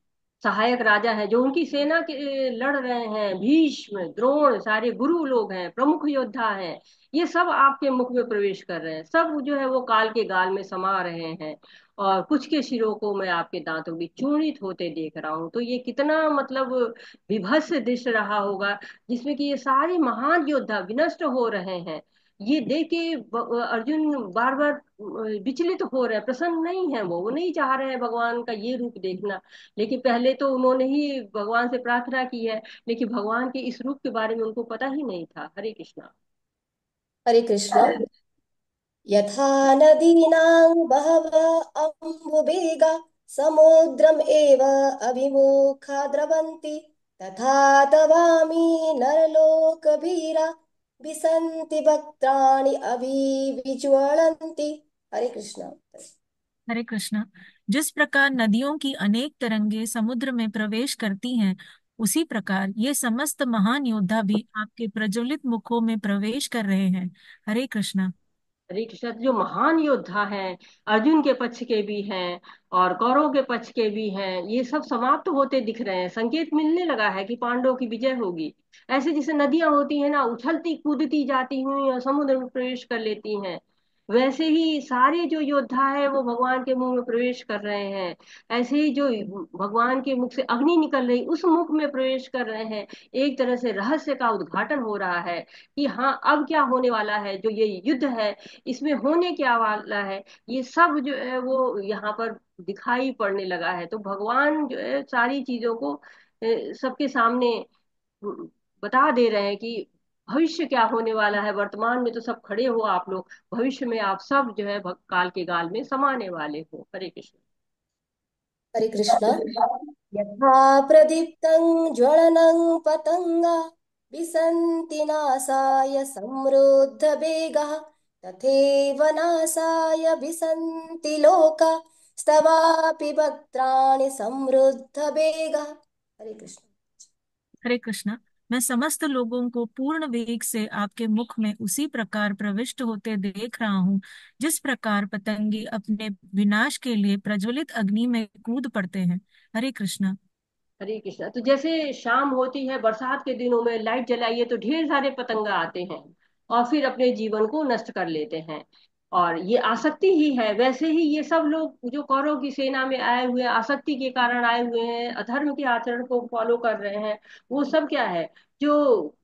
सहायक राजा हैं, जो उनकी सेना के लड़ रहे हैं। भीष्म, द्रोण सारे गुरु लोग हैं, प्रमुख योद्धा हैं। ये सब आपके मुख में प्रवेश कर रहे हैं, सब जो है वो काल के गाल में समा रहे हैं। और कुछ के शिरों को मैं आपके दांतों की चूर्णित होते देख रहा हूँ। तो ये कितना मतलब विभत्स दृश्य रहा होगा, जिसमें कि ये सारे महान योद्धा विनष्ट हो रहे हैं। ये देख के अर्जुन बार बार विचलित हो रहे हैं, प्रसन्न नहीं है। वो नहीं चाह रहे हैं भगवान का ये रूप देखना। लेकिन पहले तो उन्होंने ही भगवान से प्रार्थना की है, लेकिन भगवान के इस रूप के बारे में उनको पता ही नहीं था। हरे कृष्णा। हरे कृष्ण। यथा नदीनां बहवः अम्बुवेगा समुद्रम् एव अभिमुखा द्रवन्ति तथा तवामि नरलोकवीरा विसन्ति वक्त्राणि अभिविज्वलन्ति। हरे कृष्ण। हरे कृष्णा। जिस प्रकार नदियों की अनेक तरंगे समुद्र में प्रवेश करती हैं, उसी प्रकार ये समस्त महान योद्धा भी आपके प्रज्वलित मुखों में प्रवेश कर रहे हैं। हरे कृष्णा। हरे कृष्ण। जो महान योद्धा हैं, अर्जुन के पक्ष के भी हैं और कौरव के पक्ष के भी हैं, ये सब समाप्त होते दिख रहे हैं। संकेत मिलने लगा है कि पांडवों की विजय होगी। ऐसे जैसे नदियां होती हैं ना, उछलती कूदती जाती हुई और समुद्र में प्रवेश कर लेती हैं, वैसे ही सारे जो योद्धा है वो भगवान के मुंह में प्रवेश कर रहे हैं। ऐसे ही जो भगवान के मुख से अग्नि निकल रही, उस मुख में प्रवेश कर रहे हैं। एक तरह से रहस्य का उद्घाटन हो रहा है कि हाँ, अब क्या होने वाला है, जो ये युद्ध है इसमें होने क्या वाला है, ये सब जो है वो यहाँ पर दिखाई पड़ने लगा है। तो भगवान जो है सारी चीजों को सबके सामने बता दे रहे हैं कि भविष्य क्या होने वाला है। वर्तमान में तो सब खड़े हो आप लोग, भविष्य में आप सब जो है काल के गाल में समाने वाले हो। हरे कृष्ण। हरे कृष्ण। यथा प्रदीप्तं ज्वलनं पतंगा विसन्ति नासाय समृद्धवेगः तथैव नासाय विसन्ति लोका स्तवापि वक्त्राणि समृद्धवेगः। हरे कृष्ण। हरे कृष्णा। मैं समस्त लोगों को पूर्ण वेग से आपके मुख में उसी प्रकार प्रविष्ट होते देख रहा हूँ जिस प्रकार पतंगी अपने विनाश के लिए प्रज्वलित अग्नि में कूद पड़ते हैं। हरे कृष्णा। हरे कृष्णा। तो जैसे शाम होती है बरसात के दिनों में, लाइट जलाइए तो ढेर सारे पतंगा आते हैं और फिर अपने जीवन को नष्ट कर लेते हैं। और ये आसक्ति ही है। वैसे ही ये सब लोग जो कौरव की सेना में आए हुए हैं, आसक्ति के कारण आए हुए हैं, अधर्म के आचरण को फॉलो कर रहे हैं। वो सब क्या है, जो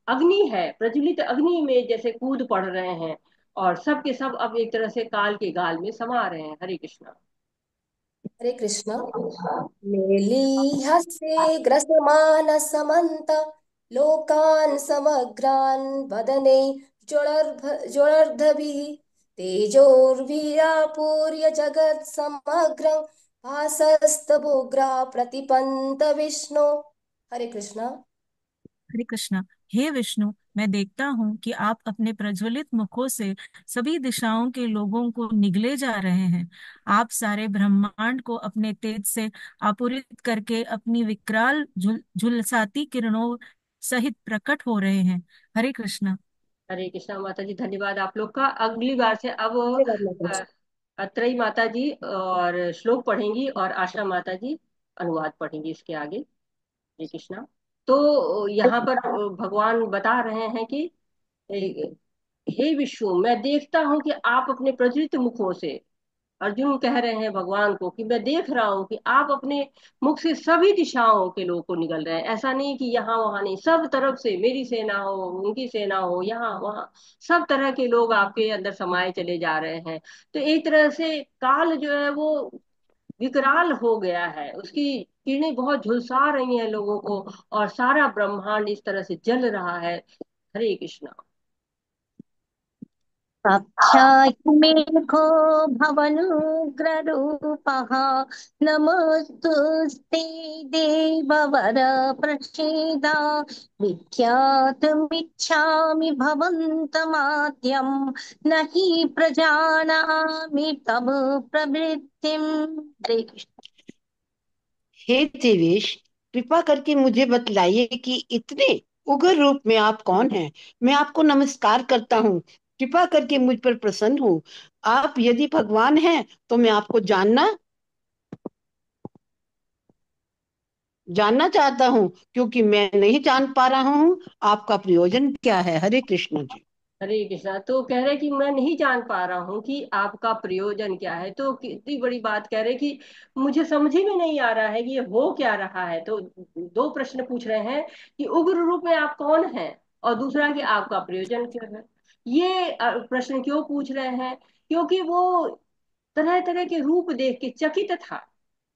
अग्नि है, प्रज्वलित अग्नि में जैसे कूद पड़ रहे हैं, और सब के सब अब एक तरह से काल के गाल में समा रहे हैं। हरे कृष्णा। हरे कृष्ण। लेलीहस्ते ग्रसमान समन्त लोकान् समग्रान् वदने ज्वलर्धभिः तेजोर्विरापूर्य जगत् समग्रं भासस्तवोग्रा प्रतिपन्त विष्णु। हरे कृष्णा। हरे कृष्णा। हे विष्णु, मैं देखता हूँ कि आप अपने प्रज्वलित मुखों से सभी दिशाओं के लोगों को निगले जा रहे हैं। आप सारे ब्रह्मांड को अपने तेज से आपूरित करके अपनी विकराल झुलसाती किरणों सहित प्रकट हो रहे हैं। हरे कृष्णा। हरे कृष्णा माता जी, धन्यवाद आप लोग का। अगली बार से अब धन्यवाद माता जी। अत्रई माता जी और श्लोक पढ़ेंगी और आशा माता जी अनुवाद पढ़ेंगी इसके आगे। हरे कृष्णा। तो यहाँ पर भगवान बता रहे हैं कि हे विष्णु, मैं देखता हूं कि आप अपने प्रज्वलित मुखों से, अर्जुन कह रहे हैं भगवान को कि मैं देख रहा हूं कि आप अपने मुख से सभी दिशाओं के लोगों को निगल रहे हैं। ऐसा नहीं कि यहाँ वहां नहीं, सब तरफ से मेरी सेना हो, उनकी सेना हो, यहाँ वहां सब तरह के लोग आपके अंदर समाये चले जा रहे हैं। तो एक तरह से काल जो है वो विकराल हो गया है, उसकी किरणें बहुत झुलसा रही हैं लोगों को, और सारा ब्रह्मांड इस तरह से जल रहा है। हरे कृष्णा। साक्षान्मेघो भवनुग्ररूपः नमोस्तुस्ते देववर प्रसीद विख्यातुमिच्छामि भवन्तमाद्यं न हि प्रजानामि तव प्रवृत्तिम्। हरे कृष्ण। हे देवेश, कृपा करके मुझे बतलाइए कि इतने उग्र रूप में आप कौन हैं। मैं आपको नमस्कार करता हूँ। कृपा करके मुझ पर प्रसन्न हो। आप यदि भगवान हैं तो मैं आपको जानना चाहता हूँ, क्योंकि मैं नहीं जान पा रहा हूँ आपका प्रयोजन क्या है। हरे कृष्ण जी। हरे कृष्णा। तो कह रहे कि मैं नहीं जान पा रहा हूँ कि आपका प्रयोजन क्या है। तो कितनी बड़ी बात कह रहे कि मुझे समझ ही में नहीं आ रहा है कि ये हो क्या रहा है। तो दो प्रश्न पूछ रहे हैं कि उग्र रूप में आप कौन हैं, और दूसरा कि आपका प्रयोजन क्या है। ये प्रश्न क्यों पूछ रहे हैं? क्योंकि वो तरह तरह के रूप देख के चकित था।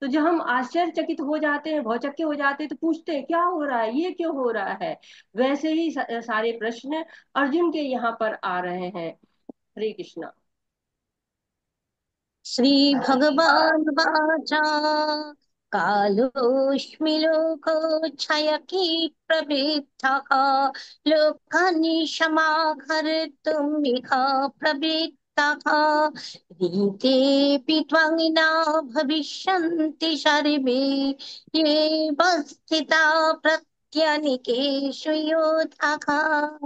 तो जब हम आश्चर्यचकित हो जाते हैं, भौचक्के हो जाते हैं, तो पूछते हैं क्या हो रहा है, ये क्यों हो रहा है। वैसे ही सारे प्रश्न अर्जुन के यहाँ पर आ रहे हैं। हरे कृष्णा। श्री भगवान वाचा कालोऽस्मि लोकोच्छयकी प्रवृद्धः लोकानि समाहर्तुमिह प्रवृत्तः रीतेऽपि त्वङ्गिना भविष्यन्ति सर्वे येव स्थिता प्रत्यनीकेषु योधाः।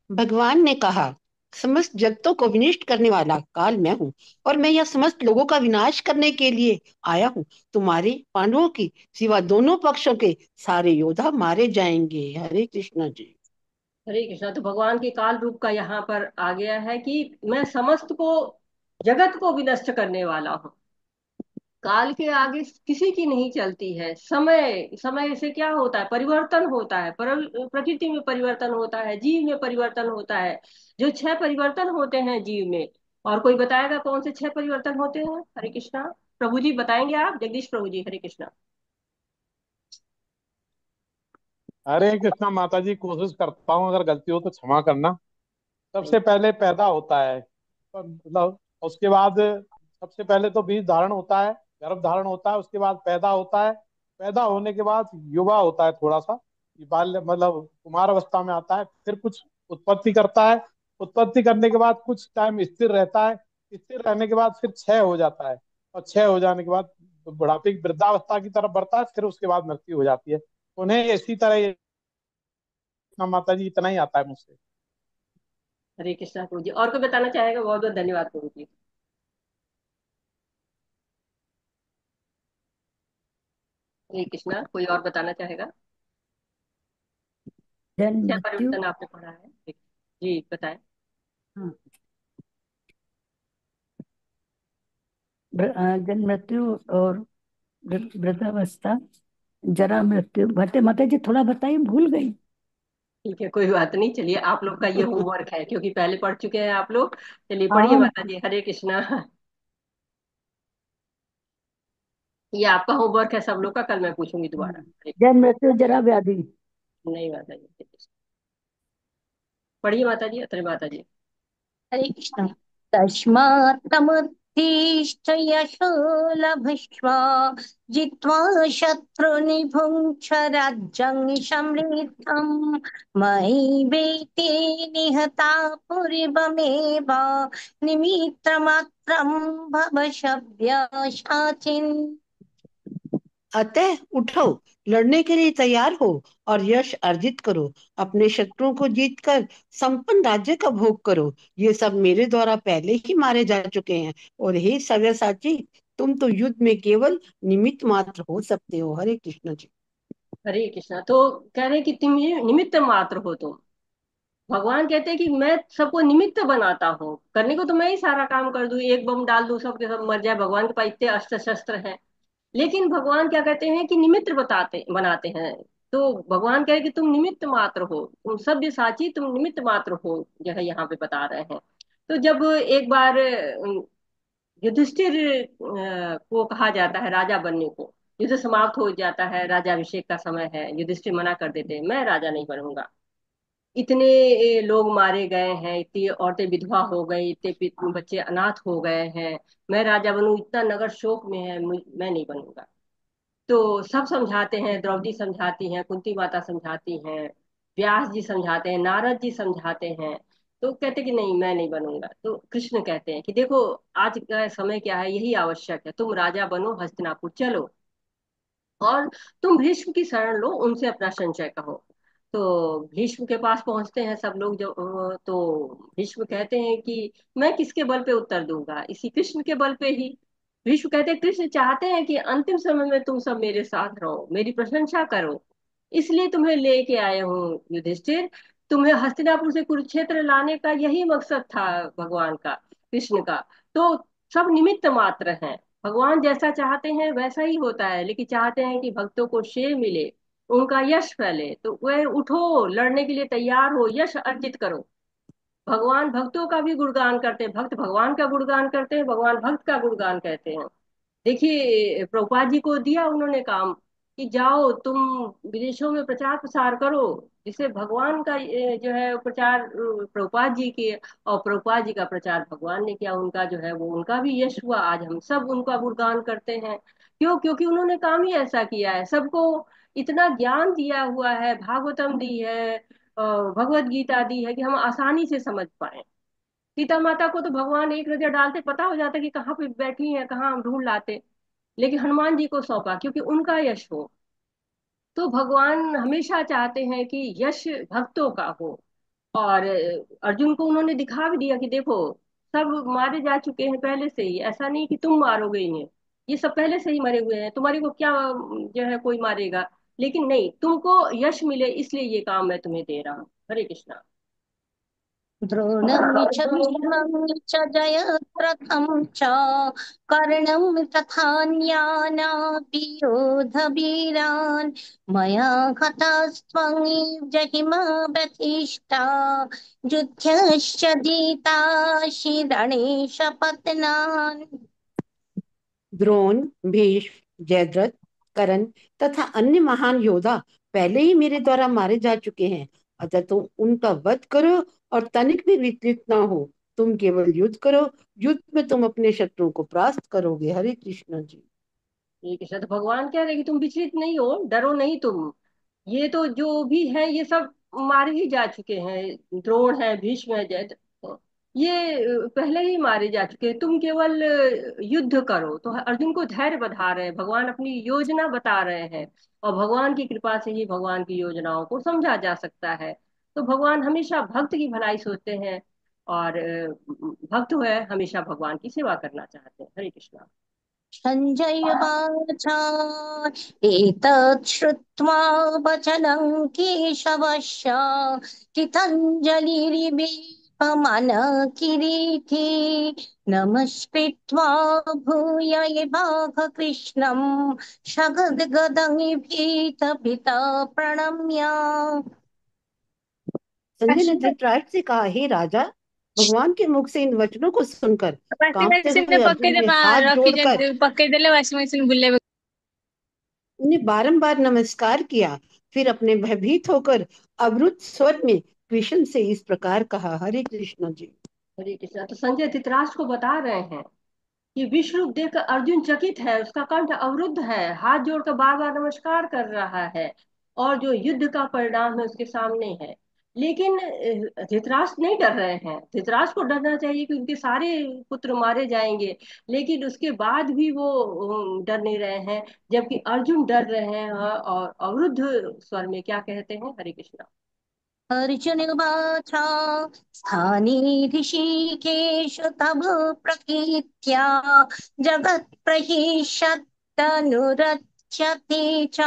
भगवान ने कहा, समस्त जगतों को विनष्ट करने वाला काल मैं हूँ, और मैं यह समस्त लोगों का विनाश करने के लिए आया हूँ। तुम्हारे पांडवों की सिवा दोनों पक्षों के सारे योद्धा मारे जाएंगे। हरे कृष्ण जी। हरे कृष्णा। तो भगवान के काल रूप का यहाँ पर आ गया है कि मैं समस्त को, जगत को विनष्ट करने वाला हूँ। काल के आगे किसी की नहीं चलती है। समय, समय से क्या होता है, परिवर्तन होता है। प्रकृति में परिवर्तन होता है, जीव में परिवर्तन होता है। जो छह परिवर्तन होते हैं जीव में, और कोई बताएगा कौन से छह परिवर्तन होते हैं? हरे कृष्णा। प्रभु जी बताएंगे आप, जगदीश प्रभु जी। हरे कृष्णा। हरे कृष्णा माता जी, कोशिश करता हूँ, अगर गलती हो तो क्षमा करना। सबसे पहले पैदा होता है, मतलब उसके बाद सबसे पहले तो बीज धारण होता है, गर्भ धारण होता है, उसके बाद पैदा होता है। पैदा होने के बाद युवा होता है, थोड़ा सा ये बाल्य मतलब कुमार अवस्था में आता है। फिर कुछ उत्पत्ति करता है। उत्पत्ति करने के बाद कुछ टाइम स्थिर रहता है। स्थिर रहने के बाद फिर क्षय हो जाता है, और क्षय हो जाने के बाद बुढ़ापे की वृद्धावस्था की तरफ बढ़ता है। फिर उसके बाद मृत्यु हो जाती है। उन्हें इसी तरह कृष्णा माता जी, इतना ही आता है मुझसे। हरे कृष्णा प्रभु जी। और कोई बताना चाहेगा? बहुत बहुत धन्यवाद प्रभु जी। हरे कृष्णा, कोई और बताना चाहेगा? जन्म जय मृत्यु। परिवर्तन आपने पढ़ा है जी, बताएं। हाँ, जन्म मृत्यु और वृद्धावस्था, जरा मृत्यु। भट्टे माता जी थोड़ा बताइए, भूल गई। ठीक है, कोई बात नहीं। चलिए, आप लोग का ये होमवर्क है, क्योंकि पहले पढ़ चुके हैं आप लोग। चलिए हाँ पढ़िए हाँ, माता जी, हरे कृष्णा। ये आपका होमवर्क है सब लोग का, कल मैं पूछूंगी दोबारा। जन्म मृत्यु जरा व्याधि। नहीं माता जी, पढ़िए माता जी, अत्र माता जी। हरे कृष्ण। तस्मात्तमुत्तिष्ठ यशो लभस्व जित्वा शत्रुनिभुङ्क्ष राज्यं समृद्धम् मयि वेति निहता पूर्वमेव निमित्तमात्रं भव सव्यसाचिन्। अतः उठो, लड़ने के लिए तैयार हो और यश अर्जित करो। अपने शत्रुओं को जीतकर संपन्न राज्य का भोग करो। ये सब मेरे द्वारा पहले ही मारे जा चुके हैं। और हे सव्यसाची, तुम तो युद्ध में केवल निमित्त मात्र हो सकते हो। हरे कृष्ण जी। हरे कृष्णा। तो कह रहे हैं कि तुम ये निमित्त मात्र हो तुम। भगवान कहते हैं कि मैं सबको निमित्त बनाता हूँ, करने को तो मैं ही सारा काम कर दूं, एक बम डाल दूं, सबके सब मर जाए। भगवान के पास इतने अस्त्र शस्त्र हैं। लेकिन भगवान क्या कहते हैं कि निमित्त बताते बनाते हैं। तो भगवान कह रहे कि तुम निमित्त मात्र हो, तुम सभ्य साची, तुम निमित्त मात्र हो, जो है यहाँ पे बता रहे हैं। तो जब एक बार युधिष्ठिर को कहा जाता है राजा बनने को, युद्ध समाप्त हो जाता है, राजाभिषेक का समय है, युधिष्ठिर मना कर देते हैं, मैं राजा नहीं बनूंगा। इतने लोग मारे गए हैं, इतनी औरतें विधवा हो गई, इतने बच्चे अनाथ हो गए हैं, मैं राजा बनूं, इतना नगर शोक में है, मैं नहीं बनूंगा। तो सब समझाते हैं, द्रौपदी समझाती हैं, कुंती माता समझाती हैं, व्यास जी समझाते हैं, नारद जी समझाते हैं। तो कहते कि नहीं, मैं नहीं बनूंगा। तो कृष्ण कहते हैं कि देखो, आज का समय क्या है, यही आवश्यक है, तुम राजा बनो, हस्तिनापुर चलो, और तुम भीष्म की शरण लो, उनसे अपना संशय कहो। तो भीष्म के पास पहुंचते हैं सब लोग। जो तो भीष्म कहते हैं कि मैं किसके बल पे उत्तर दूंगा, इसी कृष्ण के बल पे ही। भीष्म कहते हैं कृष्ण चाहते हैं कि अंतिम समय में तुम सब मेरे साथ रहो, मेरी प्रशंसा करो, इसलिए तुम्हें लेके आए हूँ युधिष्ठिर। तुम्हें हस्तिनापुर से कुरुक्षेत्र लाने का यही मकसद था भगवान का, कृष्ण का। तो सब निमित्त मात्र हैं। भगवान जैसा चाहते हैं वैसा ही होता है, लेकिन चाहते हैं कि भक्तों को श्रेय मिले, उनका यश फैले। तो वह उठो, लड़ने के लिए तैयार हो, यश अर्जित करो। भगवान भक्तों का भी गुणगान करते हैं, भक्त भगवान का गुणगान करते हैं, भगवान भक्त का गुणगान कहते हैं। देखिए, प्रभुपाद जी को दिया उन्होंने काम कि जाओ तुम विदेशों में प्रचार प्रसार करो, जिससे भगवान का जो है प्रचार प्रभुपाद जी के, और प्रभुपाद जी का प्रचार भगवान ने किया, उनका जो है वो उनका भी यश हुआ। आज हम सब उनका गुणगान करते हैं। क्यों? क्योंकि उन्होंने काम ही ऐसा किया है, सबको इतना ज्ञान दिया हुआ है, भागवतम दी है, भगवत गीता दी है, कि हम आसानी से समझ पाए। सीता माता को तो भगवान एक नजर डालते पता हो जाता कि कहाँ पे बैठी है, कहाँ हम ढूंढ लाते। लेकिन हनुमान जी को सौंपा क्योंकि उनका यश हो। तो भगवान हमेशा चाहते हैं कि यश भक्तों का हो। और अर्जुन को उन्होंने दिखा भी दिया कि देखो, सब मारे जा चुके हैं पहले से ही, ऐसा नहीं कि तुम मारोगे इन्हें, ये सब पहले से ही मरे हुए हैं, तुम्हारे को क्या जो है कोई मारेगा। लेकिन नहीं, तुमको यश मिले इसलिए ये काम मैं तुम्हें दे रहा हूँ। हरे कृष्णा। द्रोणं च भीष्मं च जयद्रथं च कर्णं तथान्यानपि योधवीरान् मया हतास्त्वं जहिमा व्यथिष्ठा युध्यश्च जिताशि शपथनान्। द्रोण, भीष्म, जयद्रथ, कर्ण तथा अन्य महान योद्धा पहले ही मेरे द्वारा मारे जा चुके हैं। अतः तुम उनका वध करो और तनिक भी विचलित ना हो। तुम केवल युद्ध करो। युद्ध में तुम अपने शत्रुओं को परास्त करोगे। हरे कृष्ण जी। ठीक है, तो भगवान कह रहे हैं कि तुम विचलित नहीं हो, डरो नहीं तुम। ये तो जो भी है ये सब मारे ही जा चुके हैं, द्रोण है, भीष्म है, जय, ये पहले ही मारे जा चुके हैं। तुम केवल युद्ध करो। तो अर्जुन को धैर्य बधा रहे हैं, भगवान अपनी योजना बता रहे हैं। और भगवान की कृपा से ही भगवान की योजनाओं को समझा जा सकता है। तो भगवान हमेशा भक्त की भलाई सोचते हैं, और भक्त है हमेशा भगवान की सेवा करना चाहते हैं। हरे कृष्णा। सञ्जय उवाच एतत् श्रुत्वा वचनं केशवस्य कृताञ्जलिर्वेपमनकिरीटी नमस्कृत्वा भूय एवाह कृष्णं सगद्गदं भीतभीतः प्रणम्य। संजय ने धृतराष्ट्र से कहा, हे राजा, भगवान के मुख से इन वचनों को सुनकर कांपते हुए अर्जुन ने हाथ जोड़कर उन्हें बारंबार नमस्कार किया। फिर अपने भयभीत होकर अवरुद्ध स्वर में कृष्ण से इस प्रकार कहा, हरे कृष्ण जी। हरे कृष्णा। तो संजय धृतराष्ट्र को बता रहे हैं कि विश्व रूप देखकर अर्जुन चकित है, उसका कंठ अवरुद्ध है, हाथ जोड़कर बार बार नमस्कार कर रहा है, और जो युद्ध का परिणाम है उसके सामने है। लेकिन धृतराष्ट्र नहीं डर रहे हैं। धृतराष्ट्र को डरना चाहिए कि उनके सारे पुत्र मारे जाएंगे, लेकिन उसके बाद भी वो डर नहीं रहे हैं, जबकि अर्जुन डर रहे हैं। और अवरुद्ध स्वर में क्या कहते हैं? हरे कृष्णा। अर्जुन उवाच स्थाने ऋषिकेश तव प्रकीर्त्या जगत्प्रहिषत्तनुरच्यते च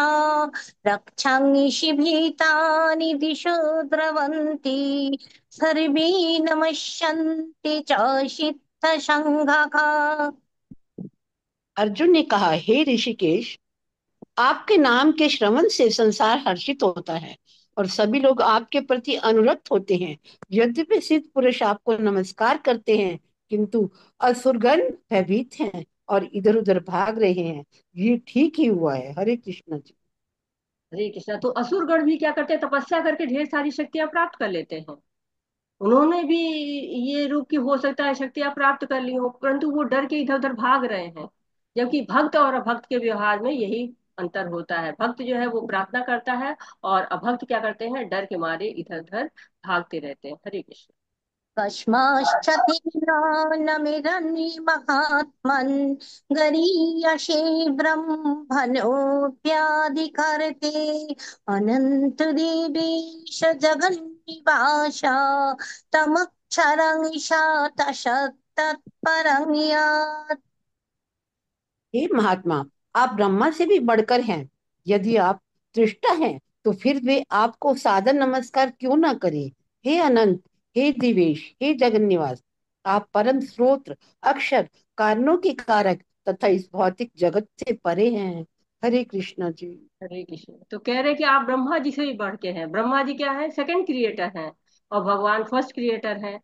रक्षांसि भीतानि दिशो द्रवन्ति सर्वे नमस्यन्ति च सिद्धसङ्घाः। अर्जुन ने कहा, हे ऋषिकेश, आपके नाम के श्रवण से संसार हर्षित होता है और सभी लोग आपके प्रति अनुरक्त होते हैं। यद्यपि सिद्ध पुरुष आपको नमस्कार करते हैं, किंतु असुरगण भयभीत हैं और इधर उधर भाग रहे हैं। ये ठीक ही हुआ है। हरे कृष्ण जी। हरे कृष्णा। तो असुरगण भी क्या करते हैं? तपस्या करके ढेर सारी शक्तियां प्राप्त कर लेते हैं। उन्होंने भी ये रूप की हो सकता है शक्तियां प्राप्त कर ली हो, परंतु वो डर के इधर उधर भाग रहे हैं। जबकि भक्त और अभक्त के व्यवहार में यही अंतर होता है। भक्त जो है वो प्रार्थना करता है, और अभक्त क्या करते हैं? डर के मारे इधर उधर भागते रहते हैं। हरे कृष्ण। कस्माश्च तेनानमिरन्महात्मन् गरीयसे ब्रह्मणोऽप्याधिकरते अनन्तदेवेश जगन्निवास तमक्षरं तत्परं यत्। हे महात्मा, आप ब्रह्मा से भी बढ़कर हैं। यदि आप दृष्टा हैं तो फिर वे आपको सादर नमस्कार क्यों ना करें। हे अनंत, हे दिवेश, हे जगन्निवास, आप परम स्रोत, अक्षर, कारणों के कारक तथा इस भौतिक जगत से परे हैं। हरे कृष्ण जी। हरे कृष्ण। तो कह रहे कि आप ब्रह्मा जी से भी बढ़ के हैं। ब्रह्मा जी क्या है? सेकंड क्रिएटर हैं, और भगवान फर्स्ट क्रिएटर हैं।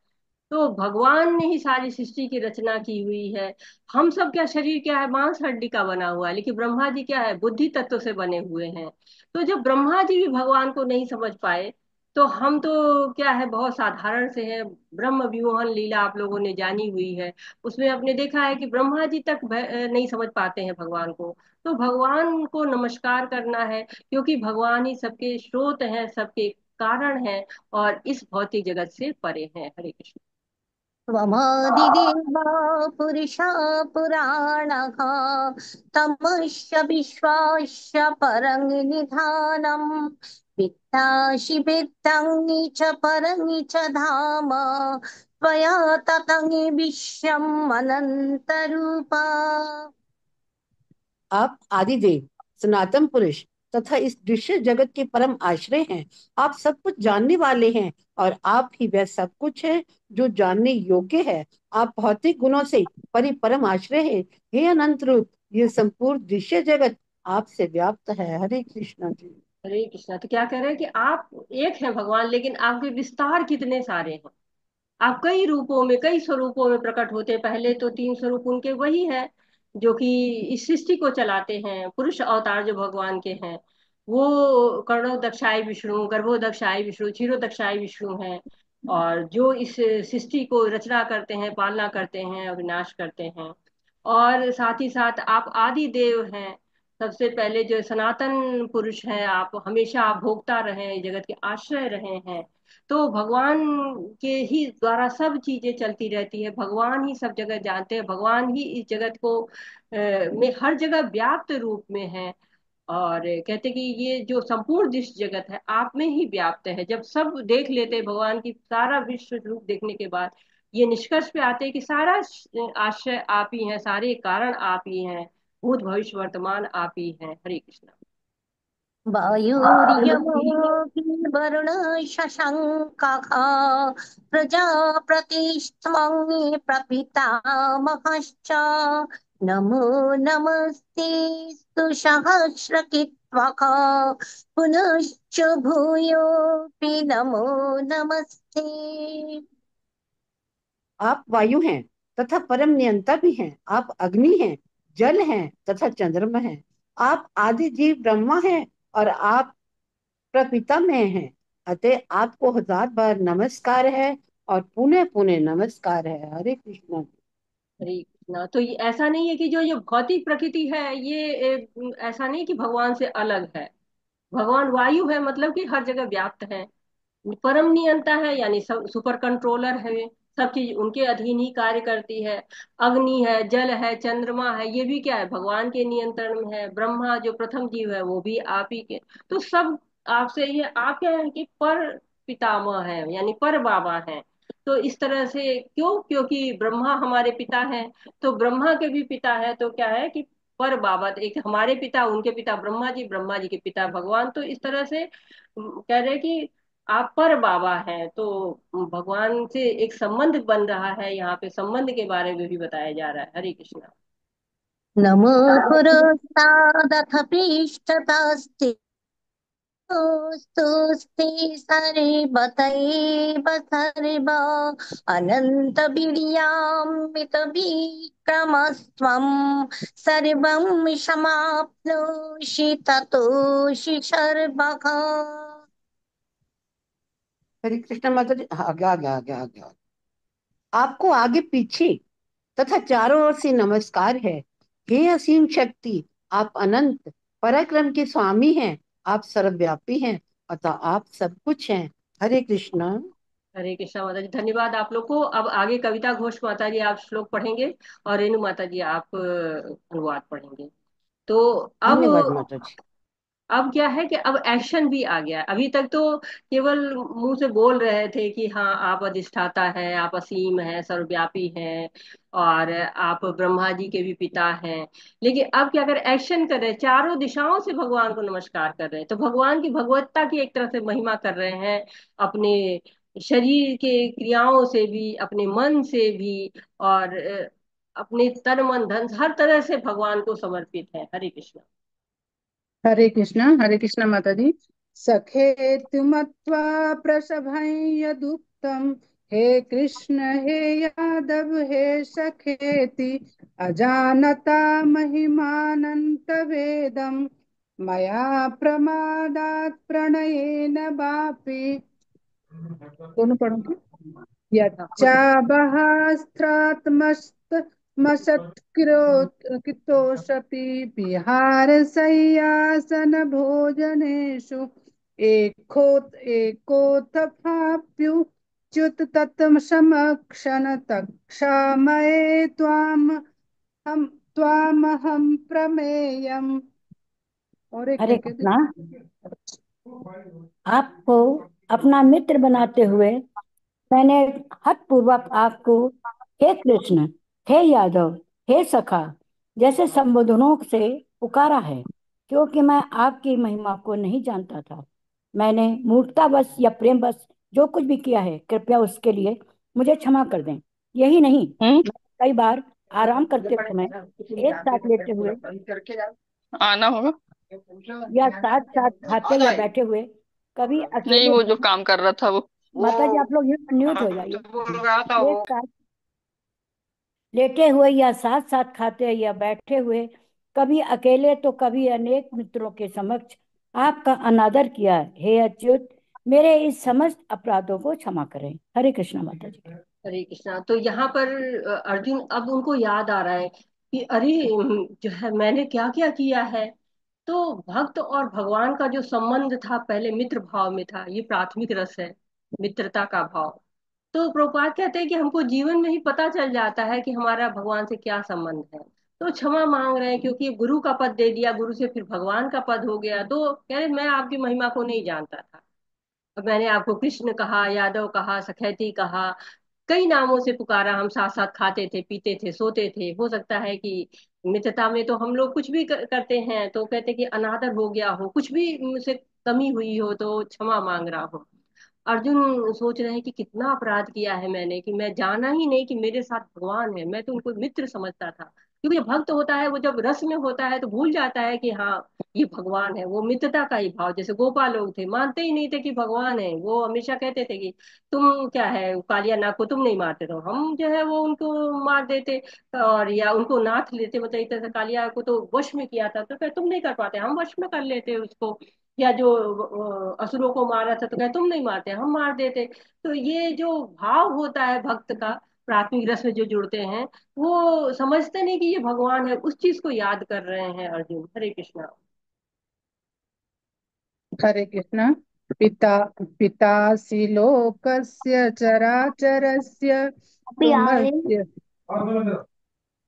तो भगवान ने ही सारी सृष्टि की रचना की हुई है। हम सब क्या, शरीर क्या है? मांस हड्डी का बना हुआ है, लेकिन ब्रह्मा जी क्या है? बुद्धि तत्व से बने हुए हैं। तो जब ब्रह्मा जी भी भगवान को नहीं समझ पाए, तो हम तो क्या है, बहुत साधारण से हैं। ब्रह्म विमोहन लीला आप लोगों ने जानी हुई है, उसमें आपने देखा है कि ब्रह्मा जी तक नहीं समझ पाते हैं भगवान को। तो भगवान को नमस्कार करना है, क्योंकि भगवान ही सबके स्रोत हैं, सबके कारण हैं, और इस भौतिक जगत से परे हैं। हरे कृष्ण। त्वमादिदेवा पुरुषा पुराणः तमस्य विश्वास्य परं निधानम् वित्तासि वेत्तं च परं च धाम त्वया ततं विश्वम् अनन्तरूपा। आप आदिदेव, सनातन पुरुष तथा इस दृश्य जगत के परम आश्रय हैं। आप सब कुछ जानने वाले हैं और आप ही वह सब कुछ है जो जानने योग्य है। आप भौतिक गुणों से परम आश्रय है। हे अनंत रूप, ये संपूर्ण दृश्य जगत आपसे व्याप्त है। हरे कृष्ण जी। हरे कृष्णा। तो क्या कह रहे हैं कि आप एक हैं भगवान, लेकिन आपके विस्तार कितने सारे हैं। आप कई रूपों में, कई स्वरूपों में प्रकट होते हैं। पहले तो 3 स्वरूप उनके वही है जो कि इस सृष्टि को चलाते हैं। पुरुष अवतार जो भगवान के हैं, वो कर्णो दक्षाय विष्णु, गर्भो दक्षाय विष्णु, क्षीरो दक्षाय विष्णु हैं। और जो इस सृष्टि को रचना करते हैं, पालना करते हैं और विनाश करते हैं। और साथ ही साथ आप आदि देव हैं। सबसे पहले जो सनातन पुरुष हैं, आप हमेशा आप भोगता रहे, जगत के आश्रय रहे हैं। तो भगवान के ही द्वारा सब चीजें चलती रहती है। भगवान ही सब जगह जानते हैं। भगवान ही इस जगत को में हर जगह व्याप्त रूप में है। और कहते कि ये जो संपूर्ण दृश्य जगत है आप में ही व्याप्त है। जब सब देख लेते हैं भगवान की सारा विश्व रूप देखने के बाद ये निष्कर्ष पे आते हैं कि सारा आश्रय आप ही हैं, सारे कारण आप ही हैं, भूत भविष्य वर्तमान आप ही हैं। हरे कृष्णा। वायुर्यमोऽग्नि वरुण शशाङ्कः प्रजापतिस्त्वं प्रपितामहश्च नमो नमस्ते सहस्रकृत्वः पुनश्च भूयोऽपि नमो नमस्ते। आप वायु हैं तथा परम नियंता भी हैं। आप अग्नि हैं, जल हैं तथा चंद्रमा हैं। आप आदि जीव ब्रह्मा हैं और आप प्रपितामह हैं। अतः आपको हजार बार नमस्कार है और पुनः पुनः नमस्कार है। हरे कृष्णा। हरे कृष्णा। तो ये ऐसा नहीं है कि जो ये भौतिक प्रकृति है ये ऐसा नहीं कि भगवान से अलग है। भगवान वायु है मतलब कि हर जगह व्याप्त है। परम नियंता है यानी सब सुपर कंट्रोलर है, सब चीज उनके अधीन ही कार्य करती है। अग्नि है, जल है, चंद्रमा है, ये भी क्या है भगवान के नियंत्रण में है। ब्रह्मा जो प्रथम जीव है वो भी आप ही के। तो सब आपसे ये आप क्या है कि पर पितामह है यानी पर बाबा है। तो इस तरह से क्यों, क्योंकि ब्रह्मा हमारे पिता हैं तो ब्रह्मा के भी पिता है। तो क्या है कि पर बाबा, एक हमारे पिता उनके पिता ब्रह्मा जी के पिता भगवान। तो इस तरह से कह रहे हैं कि आप पर बाबा हैं। तो भगवान से एक संबंध बन रहा है, यहाँ पे संबंध के बारे में भी बताया जा रहा है। हरे कृष्णा। नमो पुरस्तादथ पृष्ठतस्ते स्तुस्ते सरे बतैव अनंत वीर्यामित विक्रमस्त्वं सर्वं समाप्नोषि ततोषि सर्वगा। हरे कृष्णा माता जी। आगे आगे आगे आगे आगे। आपको आगे पीछे तथा चारों ओर से नमस्कार है। हे असीम शक्ति, आप अनंत पराक्रम के स्वामी हैं। आप सर्वव्यापी हैं अतः आप सब कुछ हैं। हरे कृष्णा। हरे कृष्णा माता जी। धन्यवाद आप लोग को। अब आगे कविता घोष माता जी आप श्लोक पढ़ेंगे और रेणु माता जी आप अनुवाद पढ़ेंगे। तो अब धन्यवाद माता जी। अब क्या है कि अब एक्शन भी आ गया है। अभी तक तो केवल मुंह से बोल रहे थे कि हाँ आप अधिष्ठाता है, आप असीम है, सर्वव्यापी हैं और आप ब्रह्मा जी के भी पिता हैं। लेकिन अब क्या कर एक्शन कर रहे हैं, चारों दिशाओं से भगवान को नमस्कार कर रहे हैं। तो भगवान की भगवत्ता की एक तरह से महिमा कर रहे हैं, अपने शरीर के क्रियाओं से भी, अपने मन से भी, और अपने तन मन धन हर तरह से भगवान को समर्पित है। हरे कृष्ण। हरे कृष्णा माता जी। सखेतु मत्वा प्रसभं यदुक्तं हे कृष्ण हे यादव हे सखेति अजानता महिमानंत वेदम मया प्रमादात् प्रणयेन वापि। दोनों पढ़ो। यच्चाबहास्त्रात्मस्तमसत्कृतोषपि विहारशय्यासन भोजनेषु एकोत्थाप्युच्युत तत्समक्षण तक्षामये त्वामहं प्रमेयम्। और एक हरे है कृष्णा। आपको अपना मित्र बनाते हुए मैंने हठ पूर्वक आपको हे कृष्ण, हे यादव, हे सखा जैसे संबोधनों से पुकारा है, क्योंकि मैं आपकी महिमा को नहीं जानता था। मैंने मूर्खतावश या प्रेमवश जो कुछ भी किया है कृपया उसके लिए मुझे क्षमा कर दें। यही नहीं, मैं कई बार आराम करते समय एक साथ लेटे हुए आना होगा। या साथ साथ खाते या बैठे हुए, कभी नहीं, अकेले वो जो काम कर रहा था वो माता जी आप लोग म्यूट हो जाइए। बोल रहा था एक वो। साथ लेटे हुए या साथ साथ खाते या बैठे हुए, कभी अकेले तो कभी अनेक मित्रों के समक्ष आपका अनादर किया। हे अच्युत, मेरे इस समस्त अपराधों को क्षमा करें। हरे कृष्णा माता जी। हरे कृष्णा। तो यहाँ पर अर्जुन अब उनको याद आ रहा है कि अरे जो है मैंने क्या क्या किया है। तो भक्त और भगवान का जो संबंध था पहले मित्र भाव में था, ये प्राथमिक रस है, मित्रता का भाव। तो प्रभुपाद कहते हैं कि हमको जीवन में ही पता चल जाता है कि हमारा भगवान से क्या संबंध है। तो क्षमा मांग रहे हैं, क्योंकि गुरु का पद दे दिया, गुरु से फिर भगवान का पद हो गया। तो कह रहे मैं आपकी महिमा को नहीं जानता था। अब मैंने आपको कृष्ण कहा, यादव कहा, सखेती कहा, कई नामों से पुकारा, हम साथ साथ खाते थे, पीते थे, सोते थे। हो सकता है कि मित्रता में तो हम लोग कुछ भी करते हैं, तो कहते कि अनादर हो गया हो, कुछ भी मुझसे कमी हुई हो, तो क्षमा मांग रहा हूँ। अर्जुन सोच रहे हैं कि कितना अपराध किया है मैंने, कि मैं जाना ही नहीं कि मेरे साथ भगवान है। मैं तो उनको मित्र समझता था, क्योंकि भक्त होता है वो जब रस में होता है तो भूल जाता है कि हाँ ये भगवान है। वो मित्रता का ही भाव, जैसे गोपाल लोग थे, मानते ही नहीं थे कि भगवान है। वो हमेशा कहते थे कि तुम क्या है, कालिया नाग को तुम नहीं मारते, तो हम जो है वो उनको मार देते, और या उनको नाथ लेते। मतलब इस तरह से कालिया को तो वश में किया था, तो क्या तुम नहीं कर पाते, हम वश में कर लेते उसको। या जो असुरों को मारा था, तो क्या तुम नहीं मारते, हम मार देते। तो ये जो भाव होता है भक्त का, प्राथमिक रस में जो जुड़ते हैं, वो समझते नहीं कि ये भगवान है, उस चीज को याद कर रहे हैं अर्जुन। हरे कृष्णा। हरे कृष्ण। पिता पितासि लोकस्य चराचरस्य अभी आए। त्वमस्य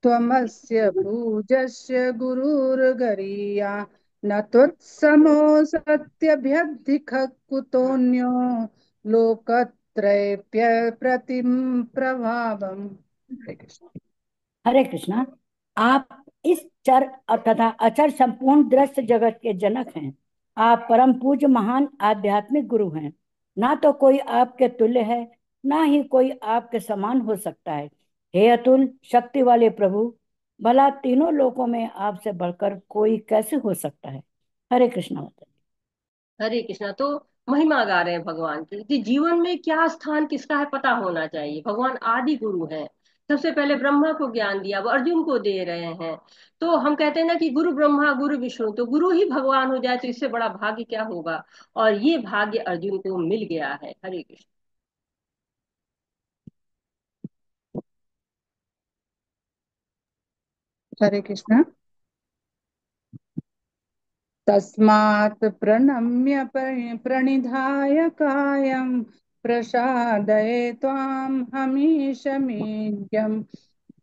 त्वमस्य पूजस्य गुरुर्गरीया न त्वत्समोऽसत्यभ्यधिक कुतोऽन्यो लोकत्रयेऽप्य प्रतिम प्रभावम्। हरे कृष्ण। हरे कृष्णा। आप इस चर तथा अचर संपूर्ण दृश्य जगत के जनक हैं। आप परम पूज्य महान आध्यात्मिक गुरु हैं। ना तो कोई आपके तुल्य है, ना ही कोई आपके समान हो सकता है। हे अतुल शक्ति वाले प्रभु, भला तीनों लोकों में आपसे बढ़कर कोई कैसे हो सकता है। हरे कृष्णा माता जी। हरे कृष्णा। तो महिमा गा रहे हैं भगवान की, कि जीवन में क्या स्थान किसका है पता होना चाहिए। भगवान आदि गुरु हैं, सबसे पहले ब्रह्मा को ज्ञान दिया, वो अर्जुन को दे रहे हैं। तो हम कहते हैं ना कि गुरु ब्रह्मा गुरु विष्णु, तो गुरु ही भगवान हो जाए तो इससे बड़ा भाग्य क्या होगा। और ये भाग्य अर्जुन को मिल गया है। हरे कृष्ण। हरे कृष्ण। तस्मात् प्रणम्य प्रणिधाय कायं प्रसादये त्वां हमीशमीड्यम्